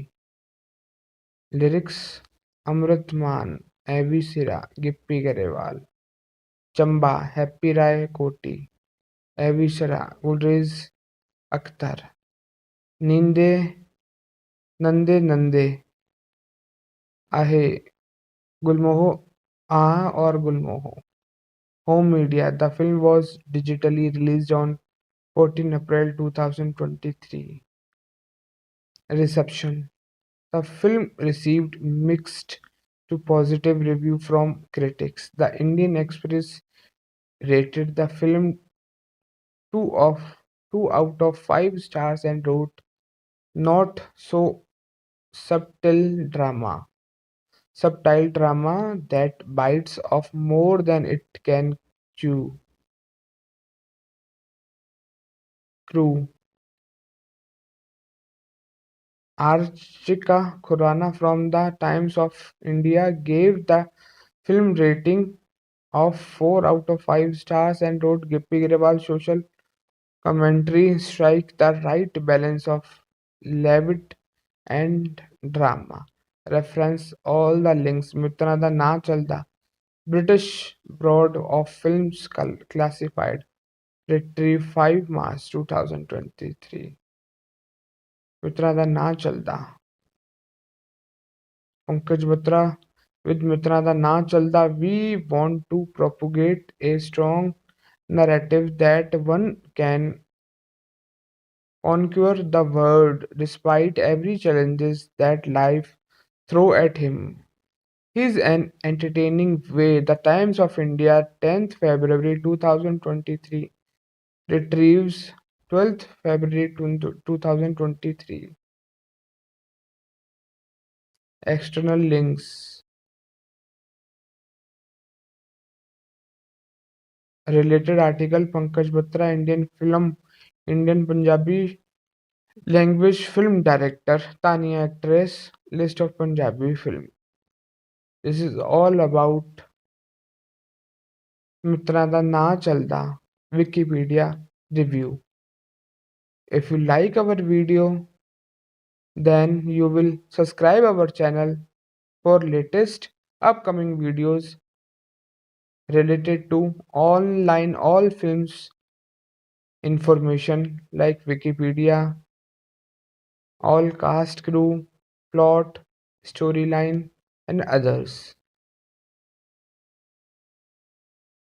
lyrics अमृत मान, एवी सिरा, Gippy Grewal, Chamba, happy राय कोटी, एवी सिरा, गुलरेज अख्तर, नींदे नंदे नंदे आहे, गुलमोहो आ और गुलमोहो. Home media: The film was digitally released on 14 April 2023. Reception: The film received mixed to positive review from critics. The Indian Express rated the film 2 of 2 out of 5 stars and wrote, "Not so subtle drama that bites off more than it can chew." Crew: Archika Khurana from the Times of India gave the film rating of 4 out of 5 stars and wrote, "Gippy Grewal's social commentary strike the right balance of levity and drama." Reference all the links. Mitra da Na Chalda, British Board of Films Classified, Retrieve 5 March 2023. Mitra da Na Chalda. Pankaj Batra with Mitra da Na Chalda, we want to propagate a strong narrative that one can conquer the world despite every challenges that life throw at him. He's an entertaining way. The Times of India, 10th February 2023, retrieves 12th February 2023. External links. Related article: Pankaj Batra, Indian Punjabi language film director, Tania actress, list of Punjabi film. This is all about Mitra da Na Chalda, Wikipedia review. If you like our video, then you will subscribe our channel for latest upcoming videos related to online all films information like Wikipedia, all cast crew, plot, storyline and others.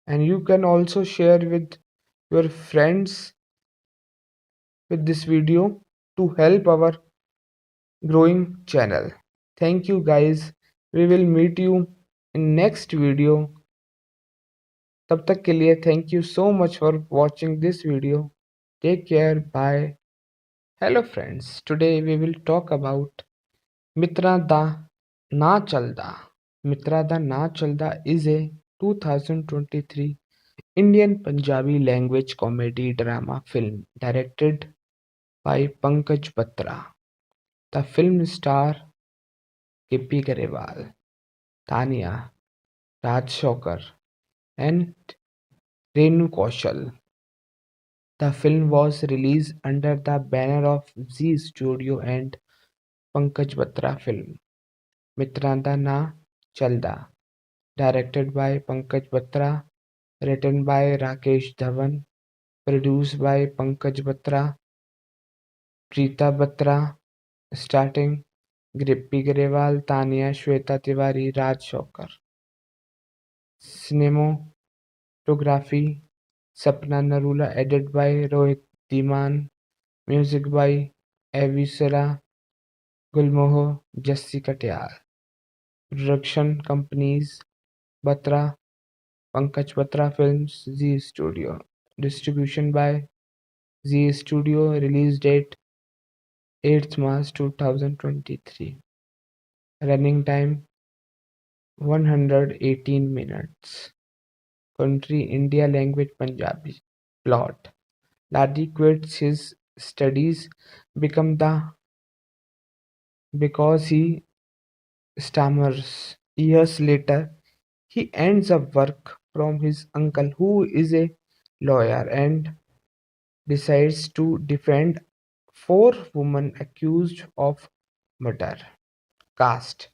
And you can also share with your friends with this video to help our growing channel. Thank you guys. We will meet you in next video. तब तक के लिए thank you so much for watching this video. Take care. Bye. Hello friends. Today we will talk about Mitra Da Na Chalda. Mitra Da Na Chalda is a 2023 Indian Punjabi language comedy drama film directed by Pankaj Batra. The film star Gippy Garewal, Tania, Raj Shokar and Renu Kaushal. The film was released under the banner of Zee Studio and Pankaj Batra Film. Mitranda Na Chalda, directed by Pankaj Batra, written by Rakesh Dhawan, produced by Pankaj Batra, Preeta Batra, starting Grippy Grewal, Tania, Shweta Tiwari, Raj Shokar. Cinematography Sapna Narula, edited by Rohit Dhiman, music by Avisara Gulmoho, Jassi Katyal. Production companies Batra, Pankaj Batra Films, Zee Studio. Distribution by Zee Studio. Release date 8th March 2023. Running time 118 minutes. Country India. Language Punjabi. Plot: Ladi quits his studies become the because he stammers. Years later, he ends up work from his uncle who is a lawyer and decides to defend four women accused of murder. Cast: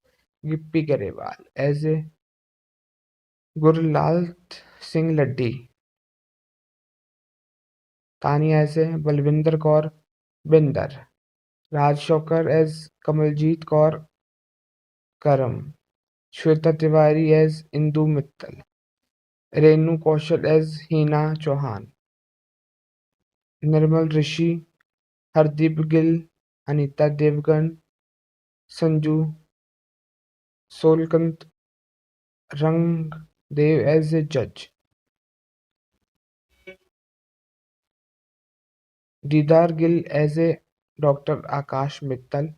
Gippy Garewal as a Gurlal Singh Laddi, Tania as a Balwinder Kaur Binder, Raj Shokar as Kamaljeet Kaur Karam, Shweta Tiwari as Indu Mittal, Renu Kaushal as Hina Chauhan, Nirmal Rishi, Hardeep Gill, Anita Devgan, Sanju Solkant, Rangdev as a judge, Didar Gill as a Dr. Akash Mittal,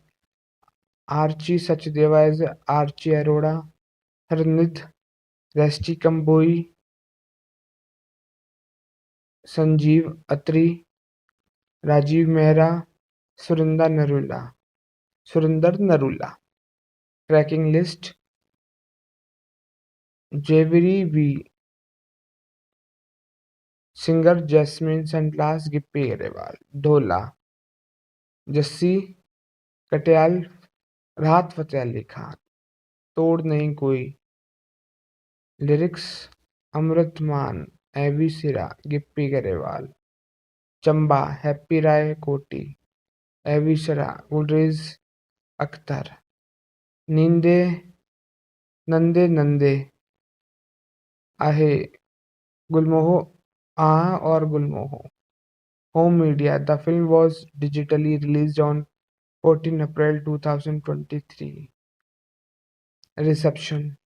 Archie Sachdeva as Archie Arora, Harnid Resti Kamboi, Sanjeev Atri, Rajiv Mehra, Surinder Narula. Tracking list: Jaiveeri V, singer Jasmine Sunglass Gippy Grewal, Dhola, Jassi Katyal, राहत फतेह अली खान, तोड़ नहीं कोई, lyrics अमृत मान, एवी सिरा, Gippy Grewal, Chamba happy राय कोटी, एवी सिरा, गुलरेज अख्तर, नींदे नंदे नंदे आहे, गुलमोहो आहा और गुलमोहो. Home media: The film was digitally released on 14 April 2023. Reception: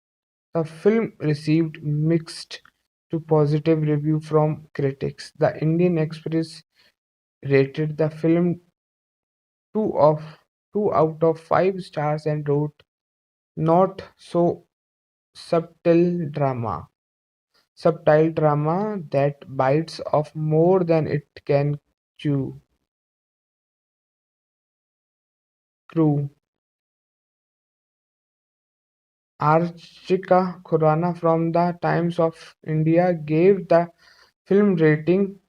The film received mixed to positive review from critics. The Indian Express rated the film 2 of 2 out of 5 stars and wrote, "Not so subtle drama that bites off more than it can chew." Crew: Archika Khurana from the Times of India gave the film rating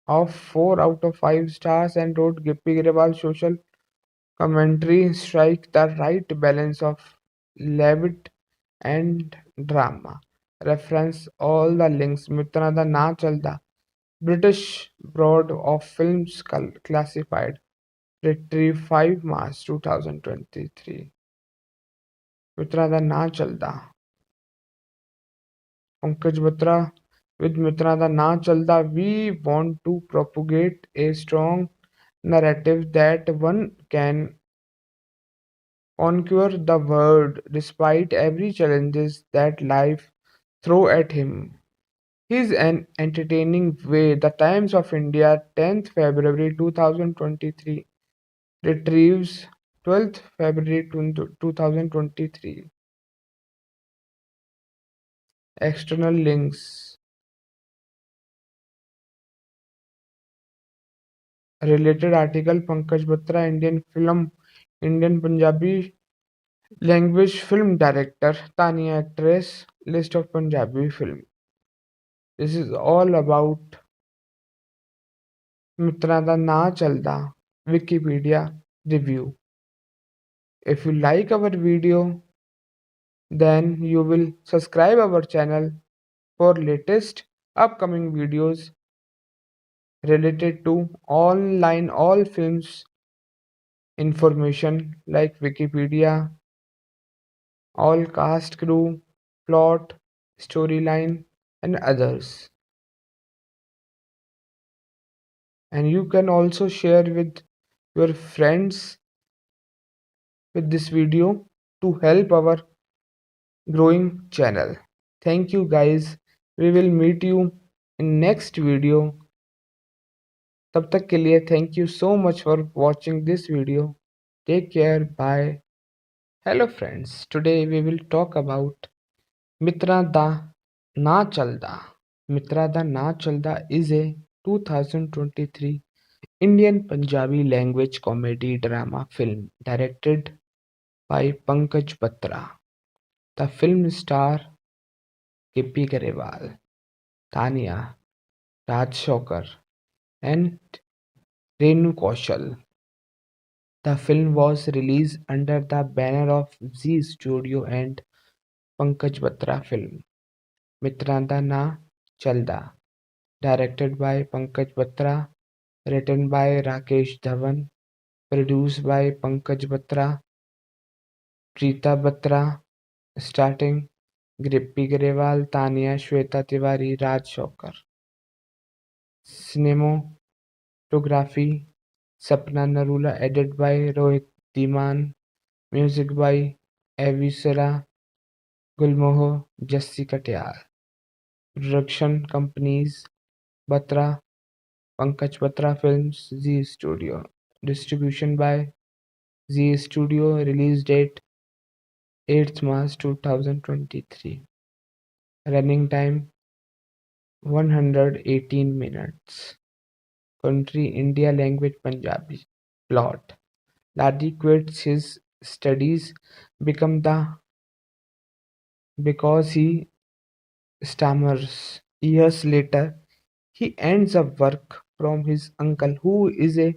of 4 out of 5 stars and wrote, "Gippy Grewal's social commentary strike the right balance of levity and drama." Reference all the links. Mitra da Na Chalda, British Board of Films Classified, retrieved 5 March 2023. Mitra da Na Chalda. Pankaj Batra: With Mitra da Na Chalda, we want to propagate a strong narrative that one can conquer the world despite every challenges that life throw at him. He's an entertaining way. The Times of India, 10th February 2023, retrieves 12th February 2023. External links. Related article: Pankaj Batra, Indian Punjabi language film director, Tania actress, list of Punjabi film. This is all about ਮਿੱਤਰਾਂ ਦਾ ਨਾਂ ਚੱਲਦਾ Wikipedia review. If you like our video, then you will subscribe our channel for latest upcoming videos related to online all films information like Wikipedia, all cast crew, plot, storyline, and others. And you can also share with your friends with this video to help our growing channel. Thank you guys. We will meet you in next video. तब तक के लिए thank you so much for watching this video. Take care. Bye. Hello friends. Today we will talk about Mitra Da Na Chalda. Mitra Da Na Chalda is a 2023 Indian Punjabi language comedy drama film directed by Pankaj Batra. The film star Gippy Garewal, Tanya, Raj Shokar, and Renu Kaushal. The film was released under the banner of Zee Studio and Pankaj Batra Film. Mitranda Na Chalda, directed by Pankaj Batra, written by Rakesh Dhawan, produced by Pankaj Batra, Preeta Batra, starting Grippy Grewal, Tania, Shweta Tiwari, Raj Shokar. Cinematography Sapna Narula, edited by Rohit Diman, music by Avisara Gulmoho, Jassi Katyal. Production companies Batra, Pankaj Batra Films, Zee Studio. Distribution by Zee Studio. Release date 8th March 2023. Running time 118 minutes. Country India, language Punjabi. Plot: Ladi quits his studies become the because he stammers. Years later, he ends up work from his uncle who is a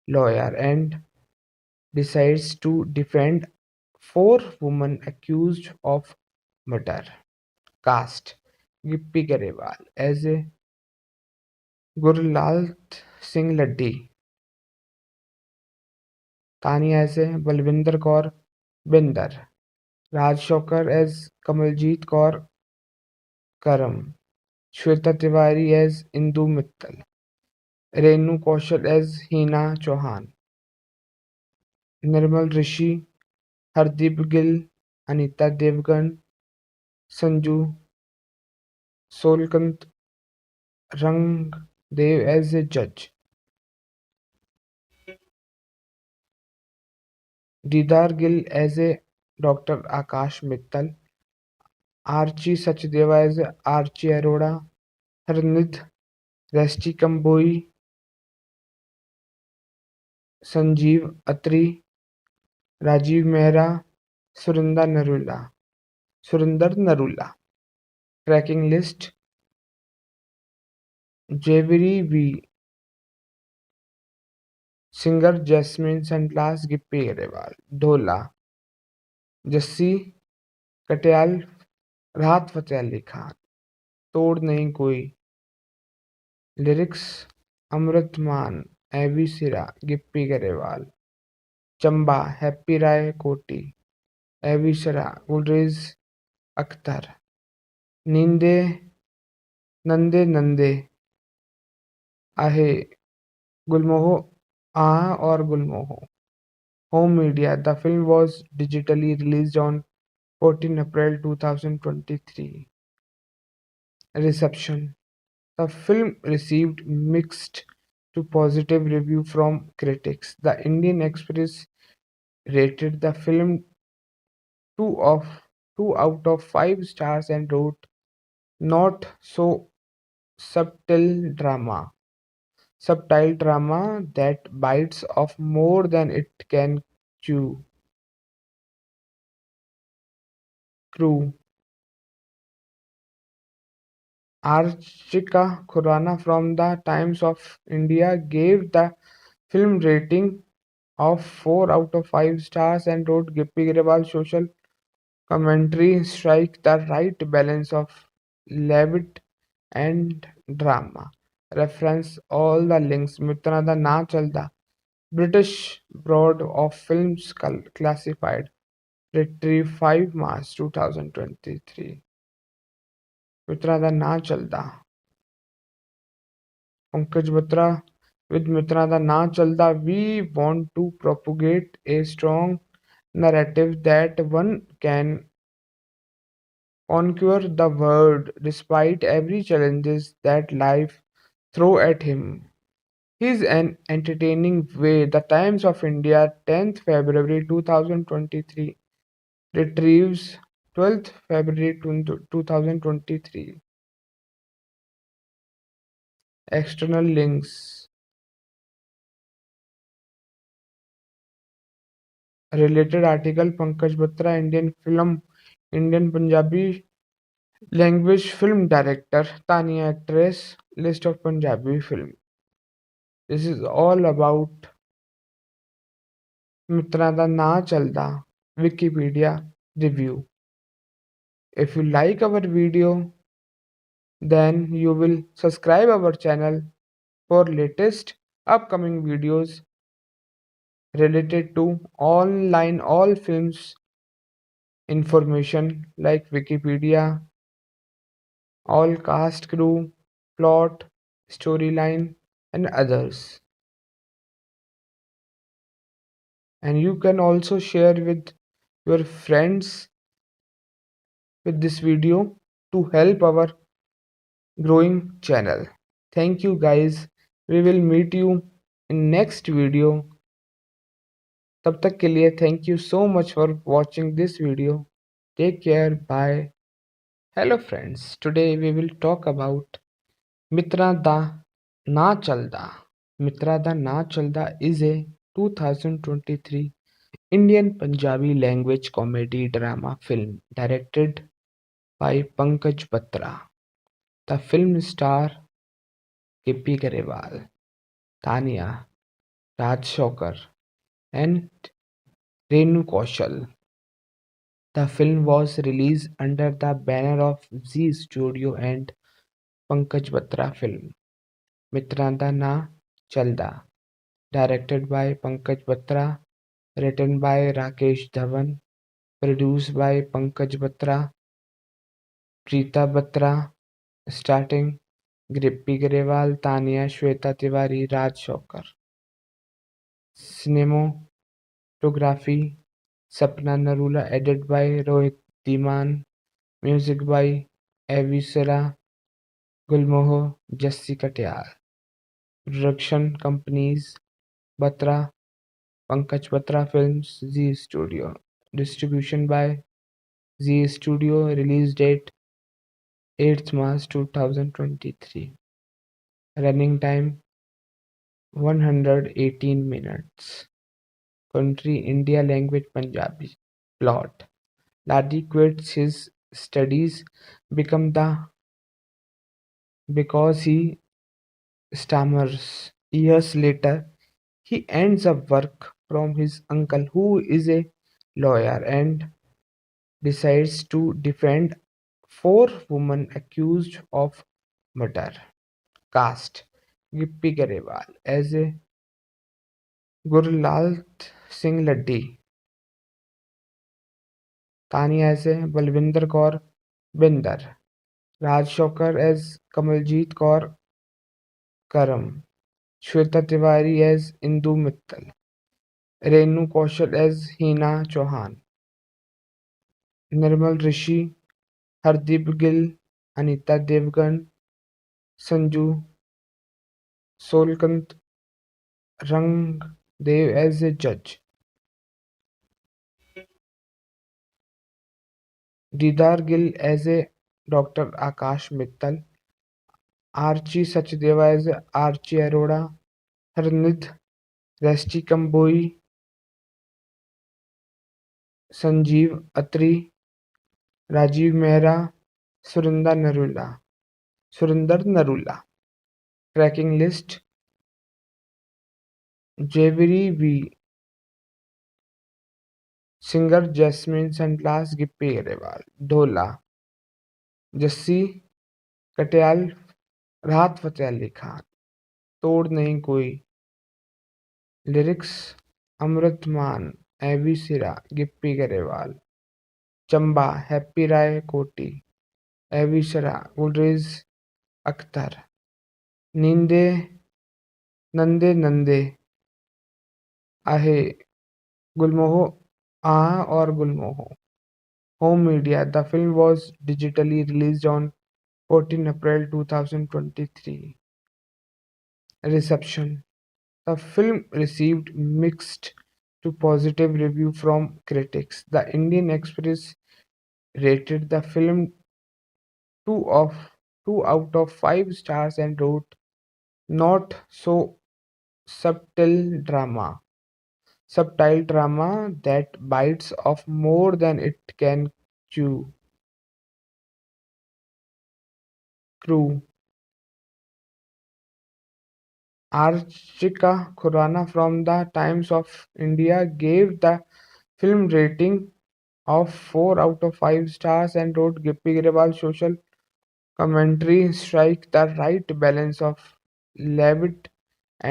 lawyer and decides to defend four women accused of murder. Cast: Gippy Garewal as a Gurlal Singh Laddi, Tania as a Balwinder Kaur Binder, Raj Shokar as Kamaljeet Kaur Karam, Shweta Tiwari as Indu Mittal, Renu Kaushal as Hina Chauhan, Nirmal Rishi, Hardeep Gill, Anita Devgan, Sanju Solkant, Rangdev as a judge, Didar Gill as a Dr. Akash Mittal, Archie Sachdeva as Archie Arora, Harnit Resti Kamboi, Sanjeev Atri, Rajiv Mehra, Surinder Narula. Tracking list: Jaiveer V, singer Jasmine Sandlas, Gippy Grewal, Dhola, Jassi Katyal, राहत फतेह अली खान, तोड़ नहीं कोई, lyrics अमृत मान, AB सिरा, Gippy Grewal, Chamba happy राय कोटी, AB सिरा, गुलरेज अख्तर, नींदे नंदे नंदे आहे, गुलमोहो आहा और गुलमोहो. Home media: The film was digitally released on 14 April 2023. Reception: The film received mixed to positive review from critics. The Indian Express rated the film 2 of 2 out of 5 stars and wrote, "Not so subtle drama that bites off more than it can chew." Crew: Archika Khurana from the Times of India gave the film rating of 4 out of 5 stars and wrote Gippy Grewal's social commentary strike the right balance of levity and drama. Reference all the links. Mitra da Na Chalda. British Board of Films Classified. Retrieve 5 March 2023. Mitra da Na Chalda. Pankaj Batra. With Mitra da Na Chalda, we want to propagate a strong narrative that one can conquer the world despite every challenges that life throw at him. He's an entertaining way. The Times of India, 10th February 2023, retrieves 12th February 2023. External links. Related article Pankaj Batra, Indian film, Indian Punjabi language film director, Tania actress, list of Punjabi film. This is all about मित्रा दा ना चलदा Wikipedia review. If you like our video, then you will subscribe our channel for latest upcoming videos related to online all films information like Wikipedia, all cast crew, plot, storyline and others. And you can also share with your friends with this video to help our growing channel. Thank you guys. We will meet you in next video. तब तक के लिए thank you so much for watching this video. Take care. Bye. Hello friends. Today we will talk about Mitra Da Na Chalda. Mitra Da Na Chalda is a 2023 Indian Punjabi language comedy drama film directed by Pankaj Batra. The film star Gippy Garewal, Tania, Raj Shokar, and Renu Kaushal. The film was released under the banner of Zee Studio and Pankaj Batra Film. Mitranda Na Chalda, directed by Pankaj Batra, written by Rakesh Dhawan, produced by Pankaj Batra, Preeta Batra, starting Grippy Grewal, Tania, Shweta Tiwari, Raj Shokar. Cinematography Sapna Narula, edited by Rohit Diman, music by Avisara Gulmohar, Jassi Katyal. Production companies Batra, Pankaj Batra Films, Zee Studio. Distribution by Zee Studio. Release date 8th March 2023. Running time 118 minutes. Country India, language Punjabi. Plot: Ladi quits his studies become the because he stammers. Years later, he ends up work from his uncle who is a lawyer and decides to defend four women accused of murder. Cast: Gippy Garewal as a Gurlal Singh Laddi, Tania as a Balwinder Kaur Binder, Raj Shokar as Kamaljeet Kaur Karam, Shweta Tiwari as Indu Mittal, Renu Kaushal as Hina Chauhan, Nirmal Rishi, Hardeep Gill, Anita Devgan, Sanju Solkant, Rangdev as a judge, Didar Gill as a Dr. Akash Mittal, Archie Sachdeva as Archie Arora, Harnid Resti Kamboi, Sanjeev Atri, Rajiv Mehra, Surinder Narula. Surinder Narula. Tracking list: Jewelry V. Singer Jasmine Sunglass Gippy Grewal. Dhola. Jassi Katiyal राहत फतेह अली खान. तोड़ नहीं कोई. Lyrics: अमृत मान, AB सिरा, Gippy Grewal. Chamba: happy राय कोटी, AB सिरा, गुलरेज अख्तर. नींदे नंदे नंदे आहे गुलमोह आहा और गुलमोह. Home media: The film was digitally released on 14 April 2023. Reception: The film received mixed to positive review from critics. The Indian Express rated the film 2 of 2 out of 5 stars and wrote, "Not so subtle drama that bites off more than it can chew." Crew: Archika Khurana from the Times of India gave the film rating of 4 out of 5 stars and wrote, "Gippy Grewal's social commentary strike the right balance of levity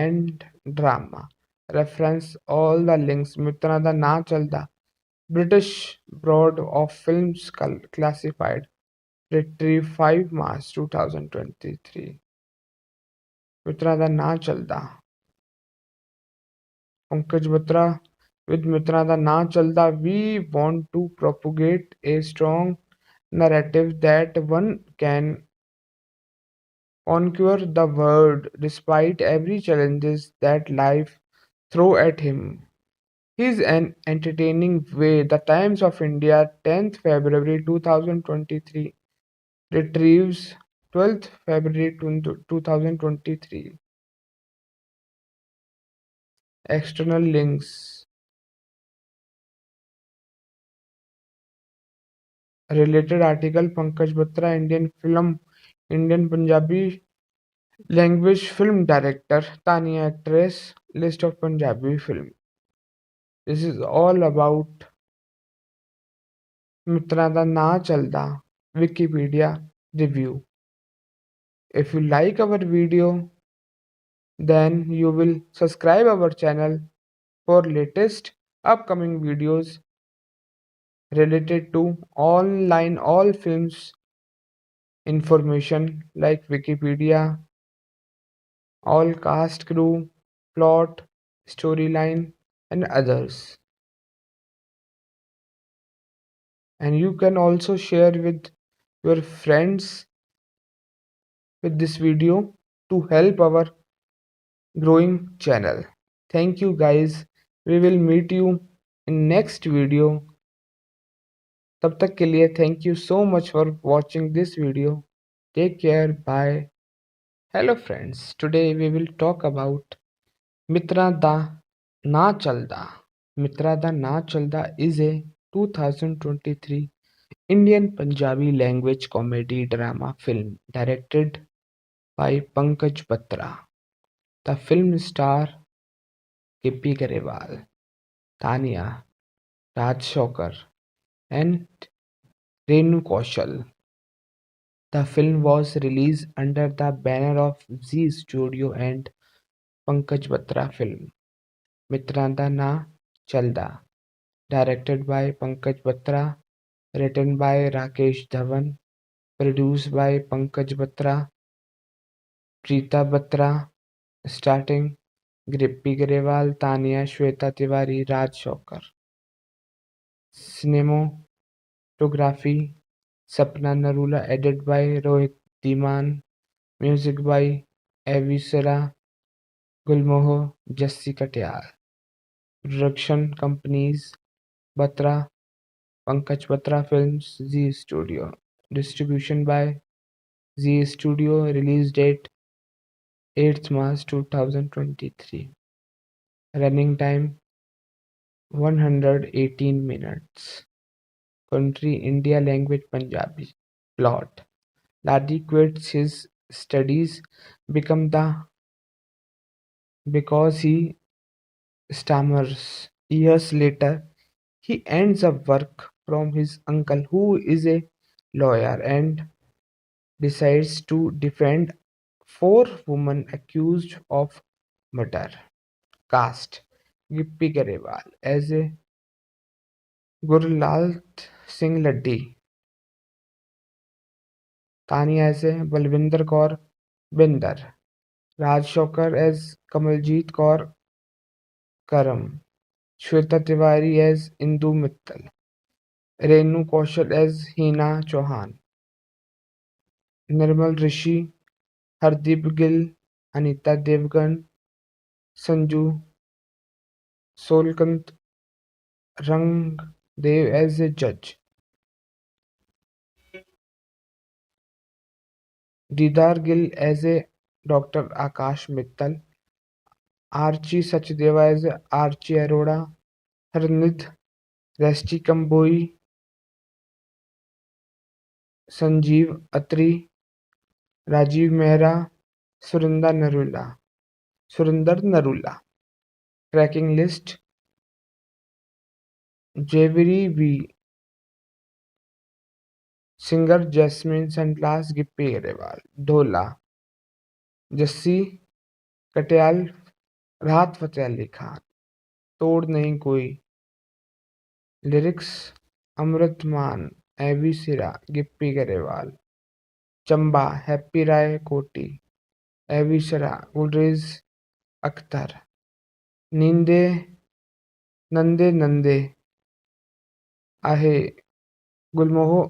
and drama." Reference all the links. Mitra da Na Chalda. British Board of Films Classified. Retrieve 5 March 2023. Mitra da Na Chalda. Pankaj Batra. With Mitra da Na Chalda, we want to propagate a strong narrative that one can conquer the world despite every challenges that life throw at him. He's an entertaining way. The Times of India, 10th February 2023, retrieves 12th February 2023. External links. Related article: Pankaj Batra, Indian film, Indian Punjabi language film director, Tania actress, list of Punjabi film. This is all about Mitra da Na Chalda. Wikipedia review. If you like our video, then you will subscribe our channel for latest upcoming videos related to online all films information like Wikipedia, all cast crew, plot, storyline and others. And you can also share with your friends with this video to help our growing channel. Thank you guys. We will meet you in next video. तब तक के लिए thank you so much for watching this video. Take care. Bye. Hello friends. Today we will talk about Mitra Da Na Chalda. Mitra Da Na Chalda is a 2023 Indian Punjabi language comedy drama film directed by Pankaj Batra. The film star Gippy Garewal, Tania, Raj Shokar, and Renu Kaushal. The film was released under the banner of Zee Studio and Pankaj Batra Film. Mitranda Na Chalda, directed by Pankaj Batra, written by Rakesh Dhawan, produced by Pankaj Batra, Preeta Batra, starting Grippy Grewal, Tania, Shweta Tiwari, Raj Shokar. Cinematography: Sapna Narula, edited by Rohit Dhiman, music by Avisara Gulmohar, Jassi Katyal. Production companies: Batra, Pankaj Batra Films, Zee Studio. Distribution by Zee Studio. Release date 8th March 2023. Running time 118 minutes. Country India. Language Punjabi. Plot: Ladi quits his studies become the because he stammers. Years later, he ends up work from his uncle, who is a lawyer, and decides to defend four women accused of murder. Cast Gippy Garewal as a Gurlal Singh Laddi, Tania as a Balwinder Kaur Binder, Raj Shokar as Kamaljeet Kaur Karam, Shweta Tiwari as Indu Mittal, Renu Kaushal as Hina Chauhan, Nirmal Rishi, Hardeep Gill, Anita Devgan, Sanju Solkant Rangdev as a judge, Didar Gill as a Dr. Akash Mittal, Archie Sachdeva as a Archie Arora, Harnid Resti Kamboi, Sanjeev Atri, Rajiv Mehra, Surinder Narula. Tracking list: Jaiveer V, singer Jasmine Sandlas, Gippy Grewal, Dhola, Jassi Katiyal, राहत फतेह अली खान, तोड़ नहीं कोई, lyrics अमृत मान, AB सिरा, Gippy Grewal, Chamba, happy राय कोटी, AB सिरा, गुलरेज अख्तर, नींदे नंदे नंदे आहे, गुलमोहो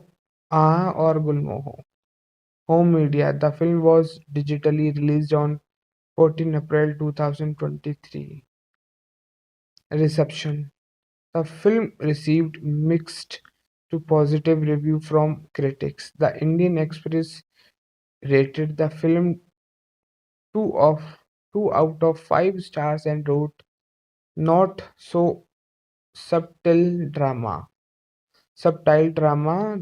आह और गुलमोहो. Home media: The film was digitally released on 14 April 2023. Reception: The film received mixed to positive review from critics. The Indian Express rated the film 2 of 2 out of 5 stars and wrote, "Not so subtle drama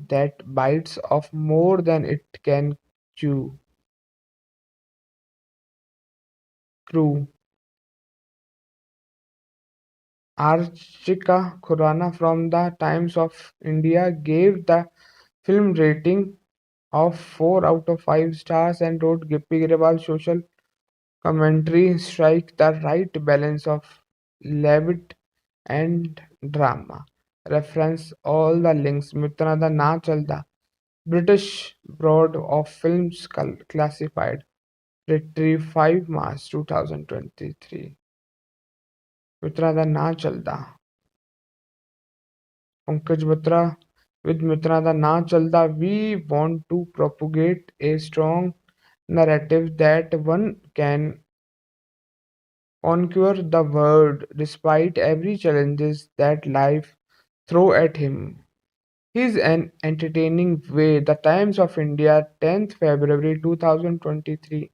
that bites off more than it can chew." Crew: Archika Khurana from the Times of India gave the film rating of 4 out of 5 stars and wrote, "Gippy Grewal's social commentary strike the right balance of levity and drama." Reference all the links. Mitra da Na Chalda, British Board of Films Classified, retrieve 5 March 2023. Mitra da Na Chalda. Pankaj Batra, with Mitra da Na Chalda, we want to propagate a strong narrative that one can conquer the world despite every challenges that life throw at him. He's an entertaining way. The Times of India, 10th February 2023,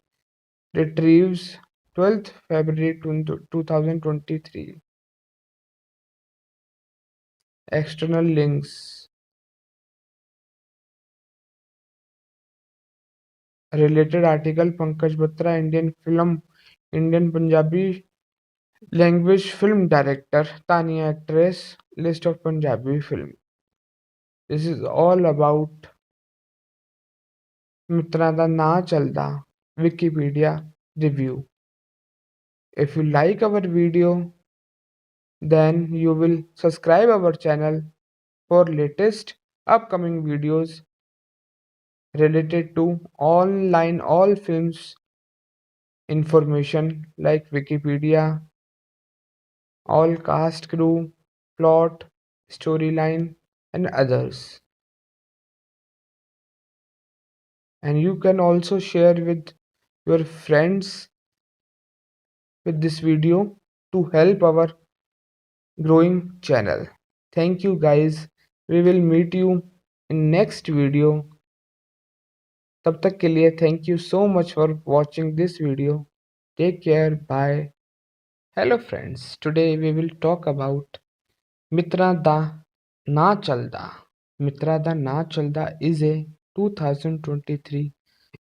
retrieves 12th February 2023. External links. Related article: Pankaj Batra, Indian film, Indian Punjabi language film director, Tania actress, list of Punjabi film. This is all about Mitra da Na Chalda Wikipedia review. If you like our video, then you will subscribe our channel for latest upcoming videos related to online all films information like Wikipedia, all cast crew, plot, storyline, and others. And you can also share with your friends with this video to help our growing channel. Thank you guys. We will meet you in next video. तब तक के लिए thank you so much for watching this video. Take care. Bye. Hello friends. Today we will talk about Mitra da Na Chalda. Mitra da Na Chalda is a 2023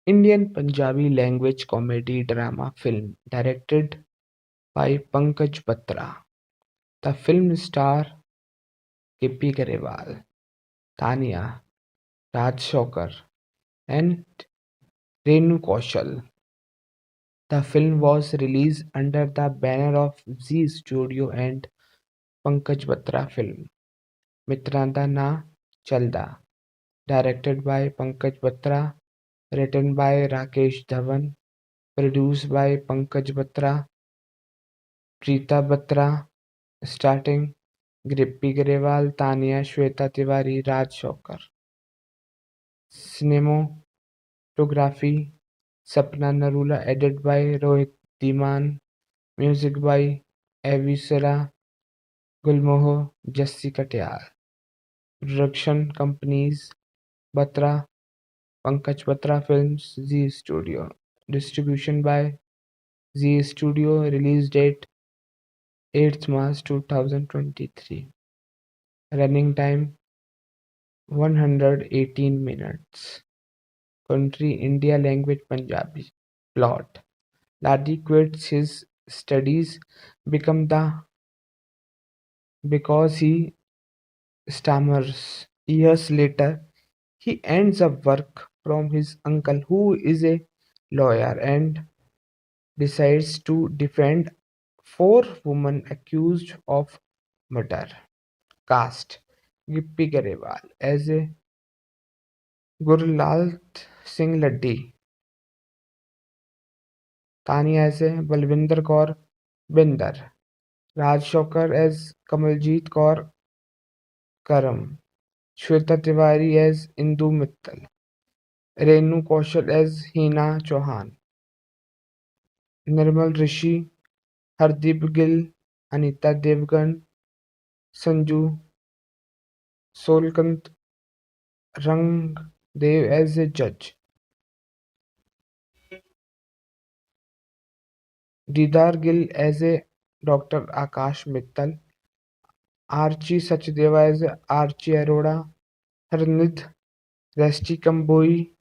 Indian Punjabi language comedy drama film directed by Pankaj Batra. The film star Gippy Garewal, Tanya, Raj Shokar, and Renu Kaushal. The film was released under the banner of Zee Studio and Pankaj Batra Film. Mitranda Na Chalda, directed by Pankaj Batra, written by Rakesh Dhawan, produced by Pankaj Batra, Preeta Batra, starting Grippy Grewal, Tania, Shweta Tiwari, Raj Shokar. Cinematography Sapna Narula, edited by Rohit Diman, music by Avisara Gulmoho, Jassi Katyal. Production companies Batra, Pankaj Batra Films, Zee Studio. Distribution by Zee Studio. Release date 8th March 2023. Running time 118 minutes. Country India. Language Punjabi. Plot: Ladi quits his studies become the because he stammers. Years later, he ends up work from his uncle who is a lawyer and decides to defend four women accused of murder. Cast: Gippy Garewal as a Gurlal Singh Laddi, Tania as a Balwinder Kaur Binder, Raj Shokar as Kamaljit Kaur Karam, Shweta Tiwari as Indu Mittal, Renu Kaushal as Hina Chauhan, Nirmal Rishi, Hardeep Gill, Anita Devgan, Sanju Solkant, Rangdev as a judge, Didar Gill as a Dr. Akash Mittal, Archie Sachdeva as Archie Arora, Harnid Resti Kamboi,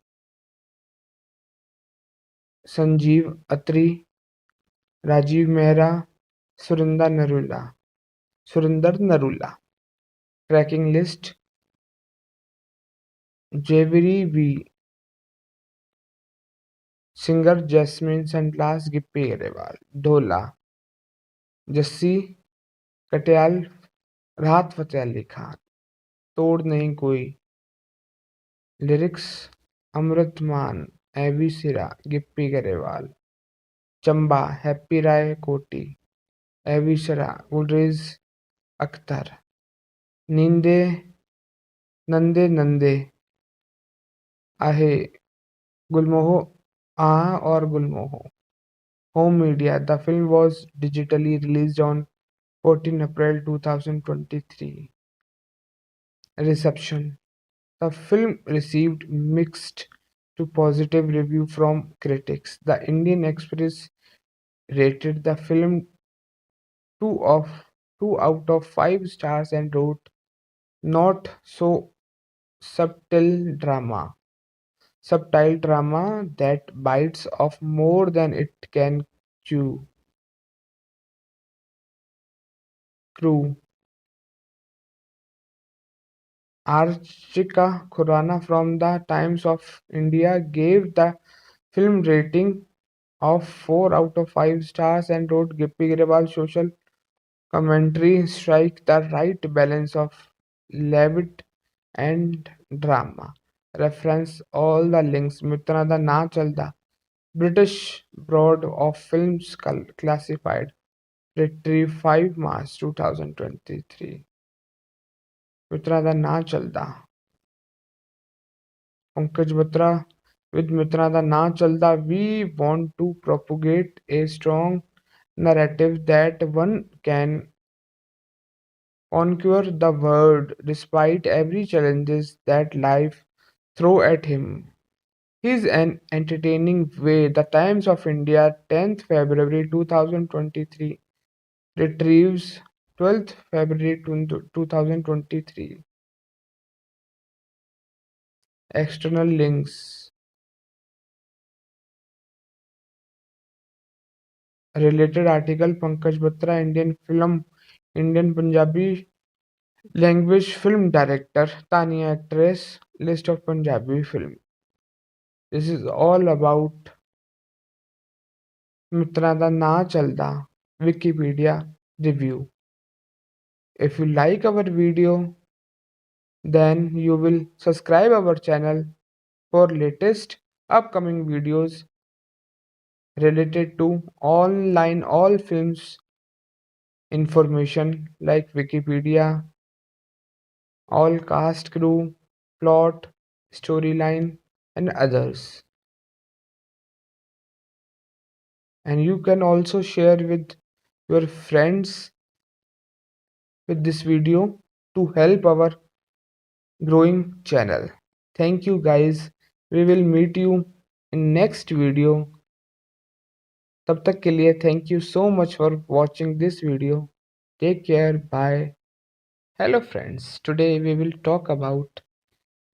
Sanjeev Atri, Rajiv Mehra, Surinder Narula. Tracking list: Jaiveer V, singer Jasmine Sandlas, Gippy Grewal, Dhola, Jassi Katiyal, राहत फतेह अली खान, तोड़ नहीं कोई, lyrics अमृत मान, एवी सिरा, Gippy Grewal, Chamba, happy राय कोटी, एवी सिरा, गुलरेज अख्तर, नींदे नंदे नंदे आहे, गुलमोहो आह और गुलमोहो. Home media: The film was digitally released on 14 April 2023. Reception: The film received mixed to positive review from critics. The Indian Express rated the film 2 of 2 out of 5 stars and wrote, "Not so subtle drama that bites off more than it can chew." Crew: Archika Khurana from the Times of India gave the film rating of 4 out of 5 stars and wrote, "Gippy Grewal's social commentary strike the right balance of levity and drama." Reference all the links. Mitra da Na Chalda, British Board of Films Classified, Retrieve 5 March 2023. Mitra da Na Chalda. Pankaj Batra with Mitra da Na Chalda, we want to propagate a strong narrative that one can conquer the world despite every challenges that life throw at him. He's an entertaining way. The Times of India, 10th February 2023, retrieves 12th February 2023. External links. Related article Pankaj Batra, Indian film, Indian Punjabi language film director, Tania actress, list of Punjabi film. This is all about Mitra da Na Chalda, Wikipedia review. If you like our video, then you will subscribe our channel for latest upcoming videos related to online all films information like Wikipedia, all cast crew, plot, storyline, and others. And you can also share with your friends with this video to help our growing channel. Thank you guys. We will meet you in next video. तब तक के लिए thank you so much for watching this video. Take care. Bye. Hello friends. Today we will talk about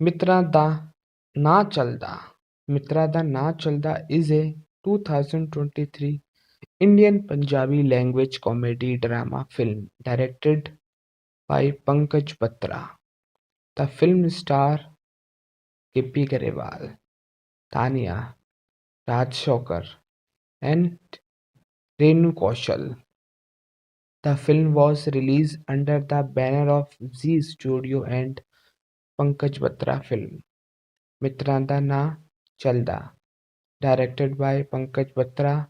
Mitra Da Na Chalda. Mitra Da Na Chalda is a 2023 Indian Punjabi language comedy drama film directed by Pankaj Batra. The film star Gippy Garewal, Tania, Raj Shokar, and Renu Kaushal. The film was released under the banner of Zee Studio and Pankaj Batra Film. Mitranda Na Chalda, directed by Pankaj Batra,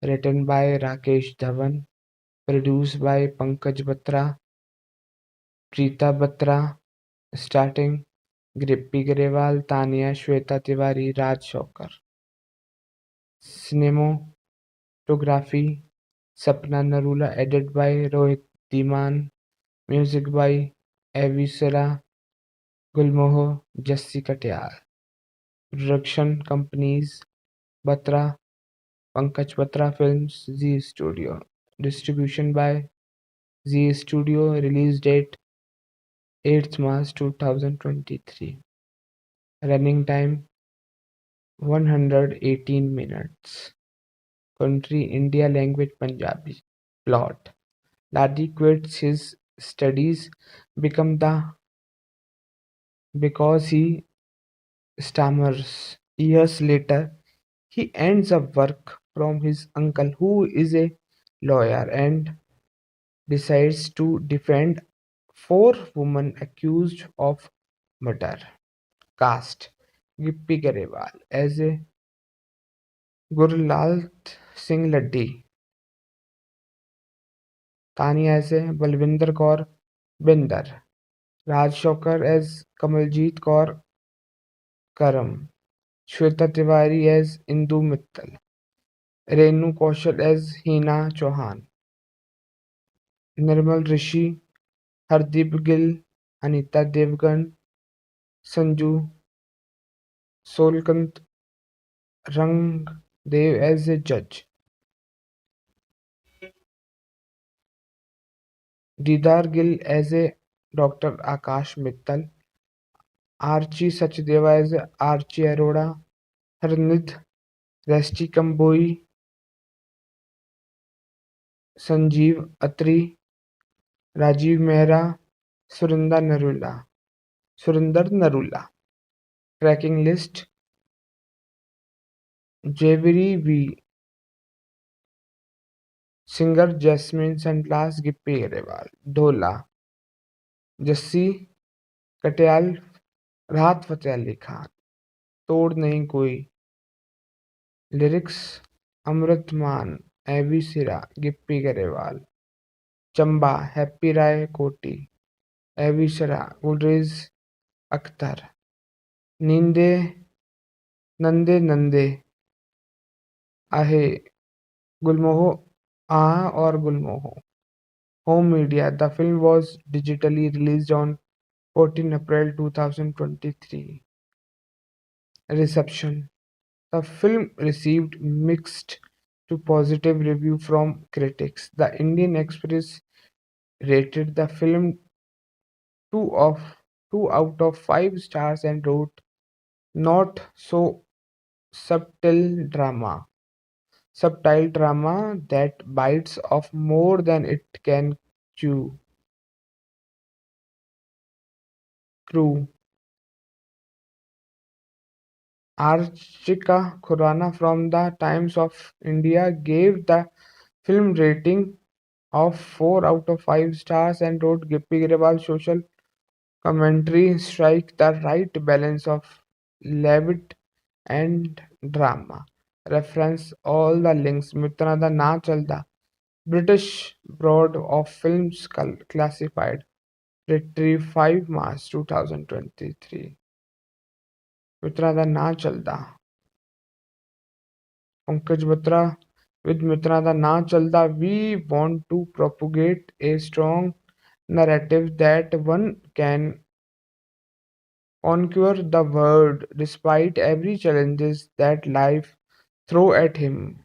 written by Rakesh Dhawan, produced by Pankaj Batra, Preeta Batra, starting Grippy Grewal, Tania, Shweta Tiwari, Raj Shokar. Cinematography Sapna Narula, edited by Rohit Diman, music by Avisara Gulmoho, Jassi Katyal. Production companies Batra, Pankaj Batra Films, Zee Studio. Distribution by Zee Studio. Release date 8th March 2023. Running time 118 minutes. Country India. Language Punjabi. Plot: Ladi quits his studies become the because he stammers. Years later, he ends up work from his uncle who is a lawyer and decides to defend four women accused of murder. Cast: Gippy Garewal as a Gurlal Singh Laddi, Tania as a Balwinder Kaur Binder, Raj Shokar as Kamaljit Kaur Karam, Shweta Tiwari as Indu Mittal, Renu Kaushal as Hina Chauhan, Nirmal Rishi, Hardeep Gill, Anita Devgan, Sanju Solkant, Rangdev as a judge, Didar Gill as a Dr. Akash Mittal, Archie Sachdeva as Archie Arora, Harnid Resti Kamboi, Sanjeev Atri, Rajiv Mehra, Surinder Narula. Tracking list: Jaiveeri V, singer Jasmine Sandlas, Gippy Grewal, Dhola, Jassi Katiyal, राहत फतेह अली खान, तोड़ नहीं कोई, lyrics अमृत मान, एवी सिरा, Gippy Grewal, Chamba, happy राय कोटी, एवी सिरा, गुलरेज अख्तर, नींदे नंदे नंदे आहे, गुलमोहो आह और गुलमोहो. Home media: The film was digitally released on 14 April 2023. Reception: The film received mixed to positive review from critics. The Indian Express rated the film 2 of 2 out of 5 stars and wrote, "Not so subtle drama. subtle drama that bites off more than it can chew. Crew. Archika Khurana from the Times of India gave the film rating of 4 out of 5 stars and wrote Gippy Grewal's social commentary strike the right balance of levity and drama. Reference all the links. Mitra da Na Chalda. British Board of Films Classified. Retrieve 5 March 2023. Mitra da Na Chalda. Pankaj Batra with Mitra da Na Chalda. We want to propagate a strong narrative that one can conquer the world despite every challenges that life throw at him.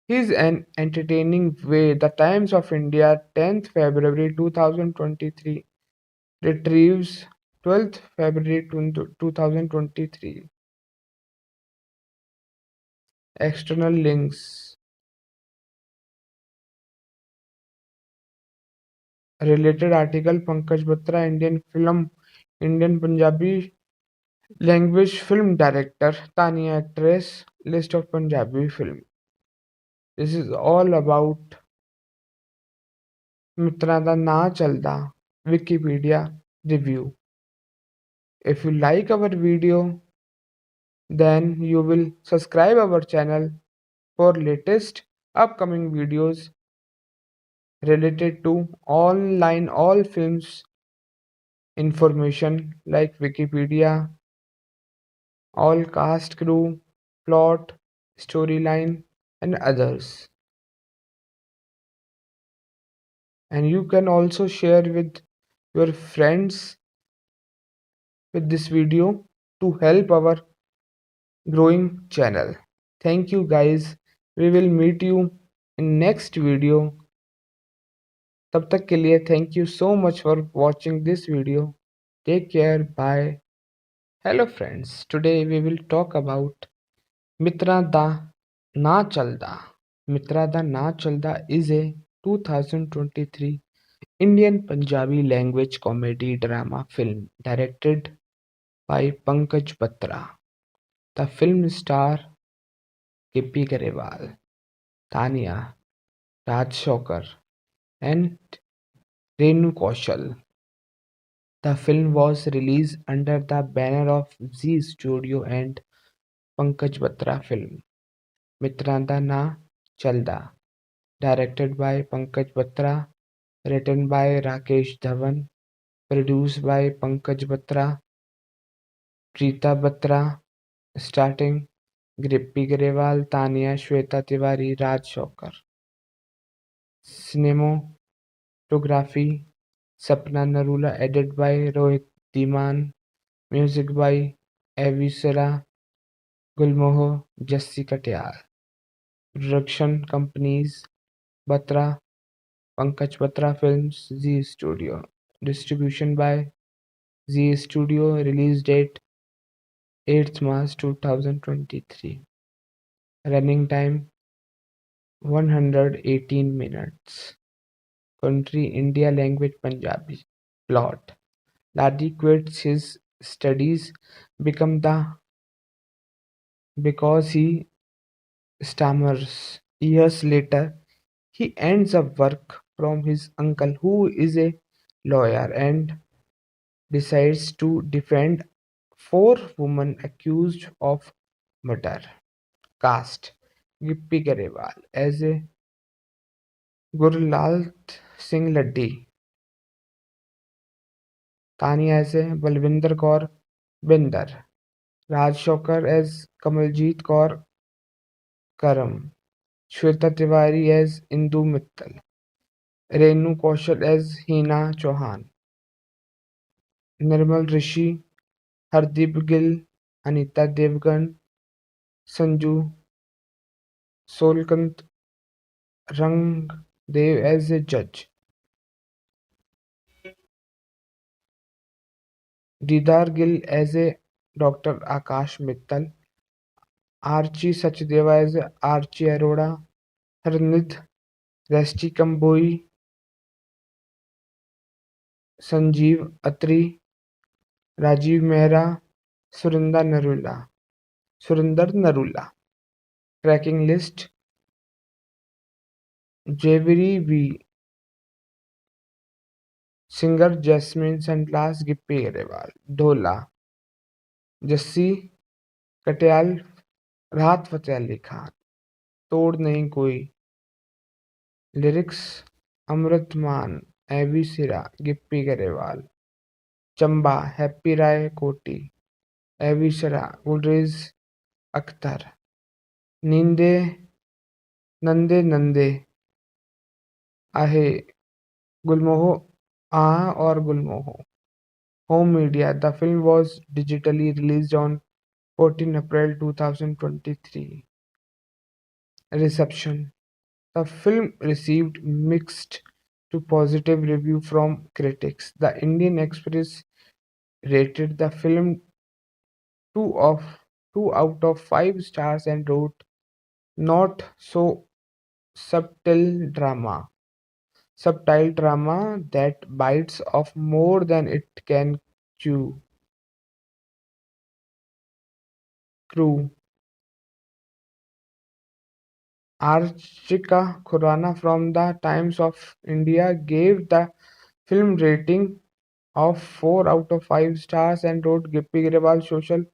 He's an entertaining way. The Times of India, 10th February 2023, retrieves 12th February 2023. External links. Related article Pankaj Batra, Indian film, Indian Punjabi language film director, Tania actress, list of Punjabi film. This is all about Mitra da Na Chalda, Wikipedia review. If you like our video, then you will subscribe our channel for latest upcoming videos related to online all films information like Wikipedia, all cast crew, plot, storyline and others. And you can also share with your friends with this video to help our growing channel. Thank you guys. We will meet you in next video. तब तक के लिए thank you so much for watching this video. Take care. Bye. Hello friends. Today we will talk about Mitra Da Na Chalda. Mitra Da Na Chalda is a 2023 Indian Punjabi language comedy drama film directed by Pankaj Batra. The film star Gippy Garewal, Tania, Raj Shokar, and Renu Kaushal. The film was released under the banner of Zee Studio and Pankaj Batra Film. Mitranda Na Chalda, directed by Pankaj Batra, written by Rakesh Dhawan, produced by Pankaj Batra, Preeta Batra, starting Grippy Grewal, Tania, Shweta Tiwari, Raj Shokar. Cinematography Sapna Narula, edited by Rohit Diman, music by Avisara Gulmohar, Jassi Katyal. Production companies Batra, Pankaj Batra Films, Zee Studio. Distribution by Zee Studio. Release date 8th March 2023. Running time 118 minutes. Country India, language Punjabi. Plot: Dadi quits his studies become the because he stammers. Years later, he ends up work from his uncle who is a lawyer and decides to defend four women accused of murder. Cast: Gippy Garewal as a Gurlal Singh Laddi, Tania as a Balwinder Kaur Binder, Raj Shokar as Kamaljeet Kaur Karam, Shweta Tiwari as Indu Mittal, Renu Kaushal as Hina Chauhan, Nirmal Rishi, Hardeep Gill, Anita Devgan, Sanju Solkant, Rangdev as a judge, Didar Gill as a Dr. Akash Mittal, Archie Sachdeva as Archie Arora, Harnit Resti Kamboi, Sanjeev Atri, Rajiv Mehra, Surinder Narula. Surinder Narula. Tracking list: Jaiveer V, singer Jasmine Sunglass Gippy Grewal, Dhola, Jassi Katiyal, राहत फतेह अली खान, तोड़ नहीं कोई, lyrics अमृत मान, AB सिरा, Gippy Grewal, Chamba happy राय कोटी, AB सिरा, गुलरेज अख्तर, नींदे नंदे नंदे आहे, गुलमोहो आ और गुलमोहो. Home media: The film was digitally released on 14 April 2023. Reception: The film received mixed to positive review from critics. The Indian Express rated the film 2 of 2 out of 5 stars and wrote, "Not so subtle drama. Subtle drama that bites off more than it can chew." Crew: Archika Khurana from the Times of India gave the film rating of 4 out of 5 stars and wrote, "Gippy Grewal's social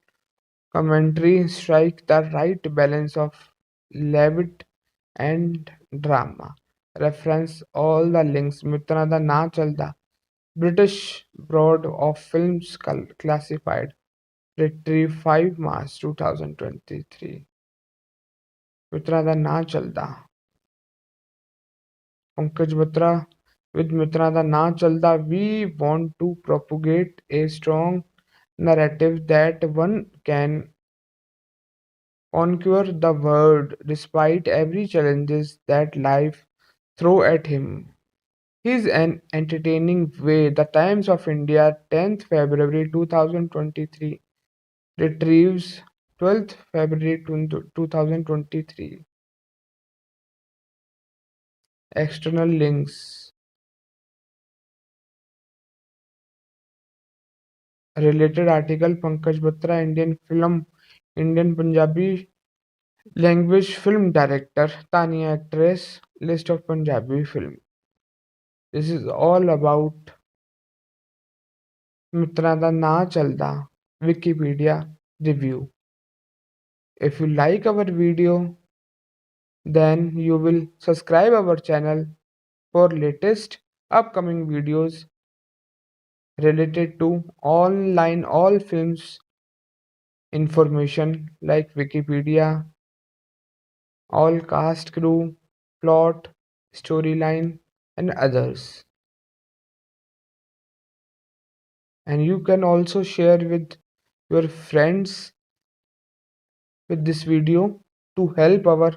commentary strike the right balance of levity and drama." Reference all the links. Mitra da Na Chalda, British Board of Films Classified, Retrieve 5 March 2023. Mitra da Na Chalda. Pankaj Batra with Mitra da Na Chalda, we want to propagate a strong narrative that one can conquer the world despite every challenges that life throw at him. He's an entertaining way. The Times of India, 10th February 2023, retrieves 12th February 2023. External links. Related article: Pankaj Batra, Indian film, Indian Punjabi language film director, Tania actress, list of Punjabi film. This is all about Mitra da Na Chalda Wikipedia review. If you like our video, then you will subscribe our channel for latest upcoming videos related to online all films information like Wikipedia, all cast crew, plot, storyline and others. And you can also share with your friends with this video to help our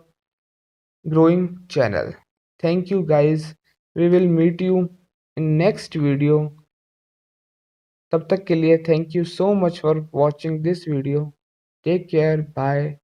growing channel. Thank you guys. We will meet you in next video. तब तक के लिए thank you so much for watching this video. Take care. Bye.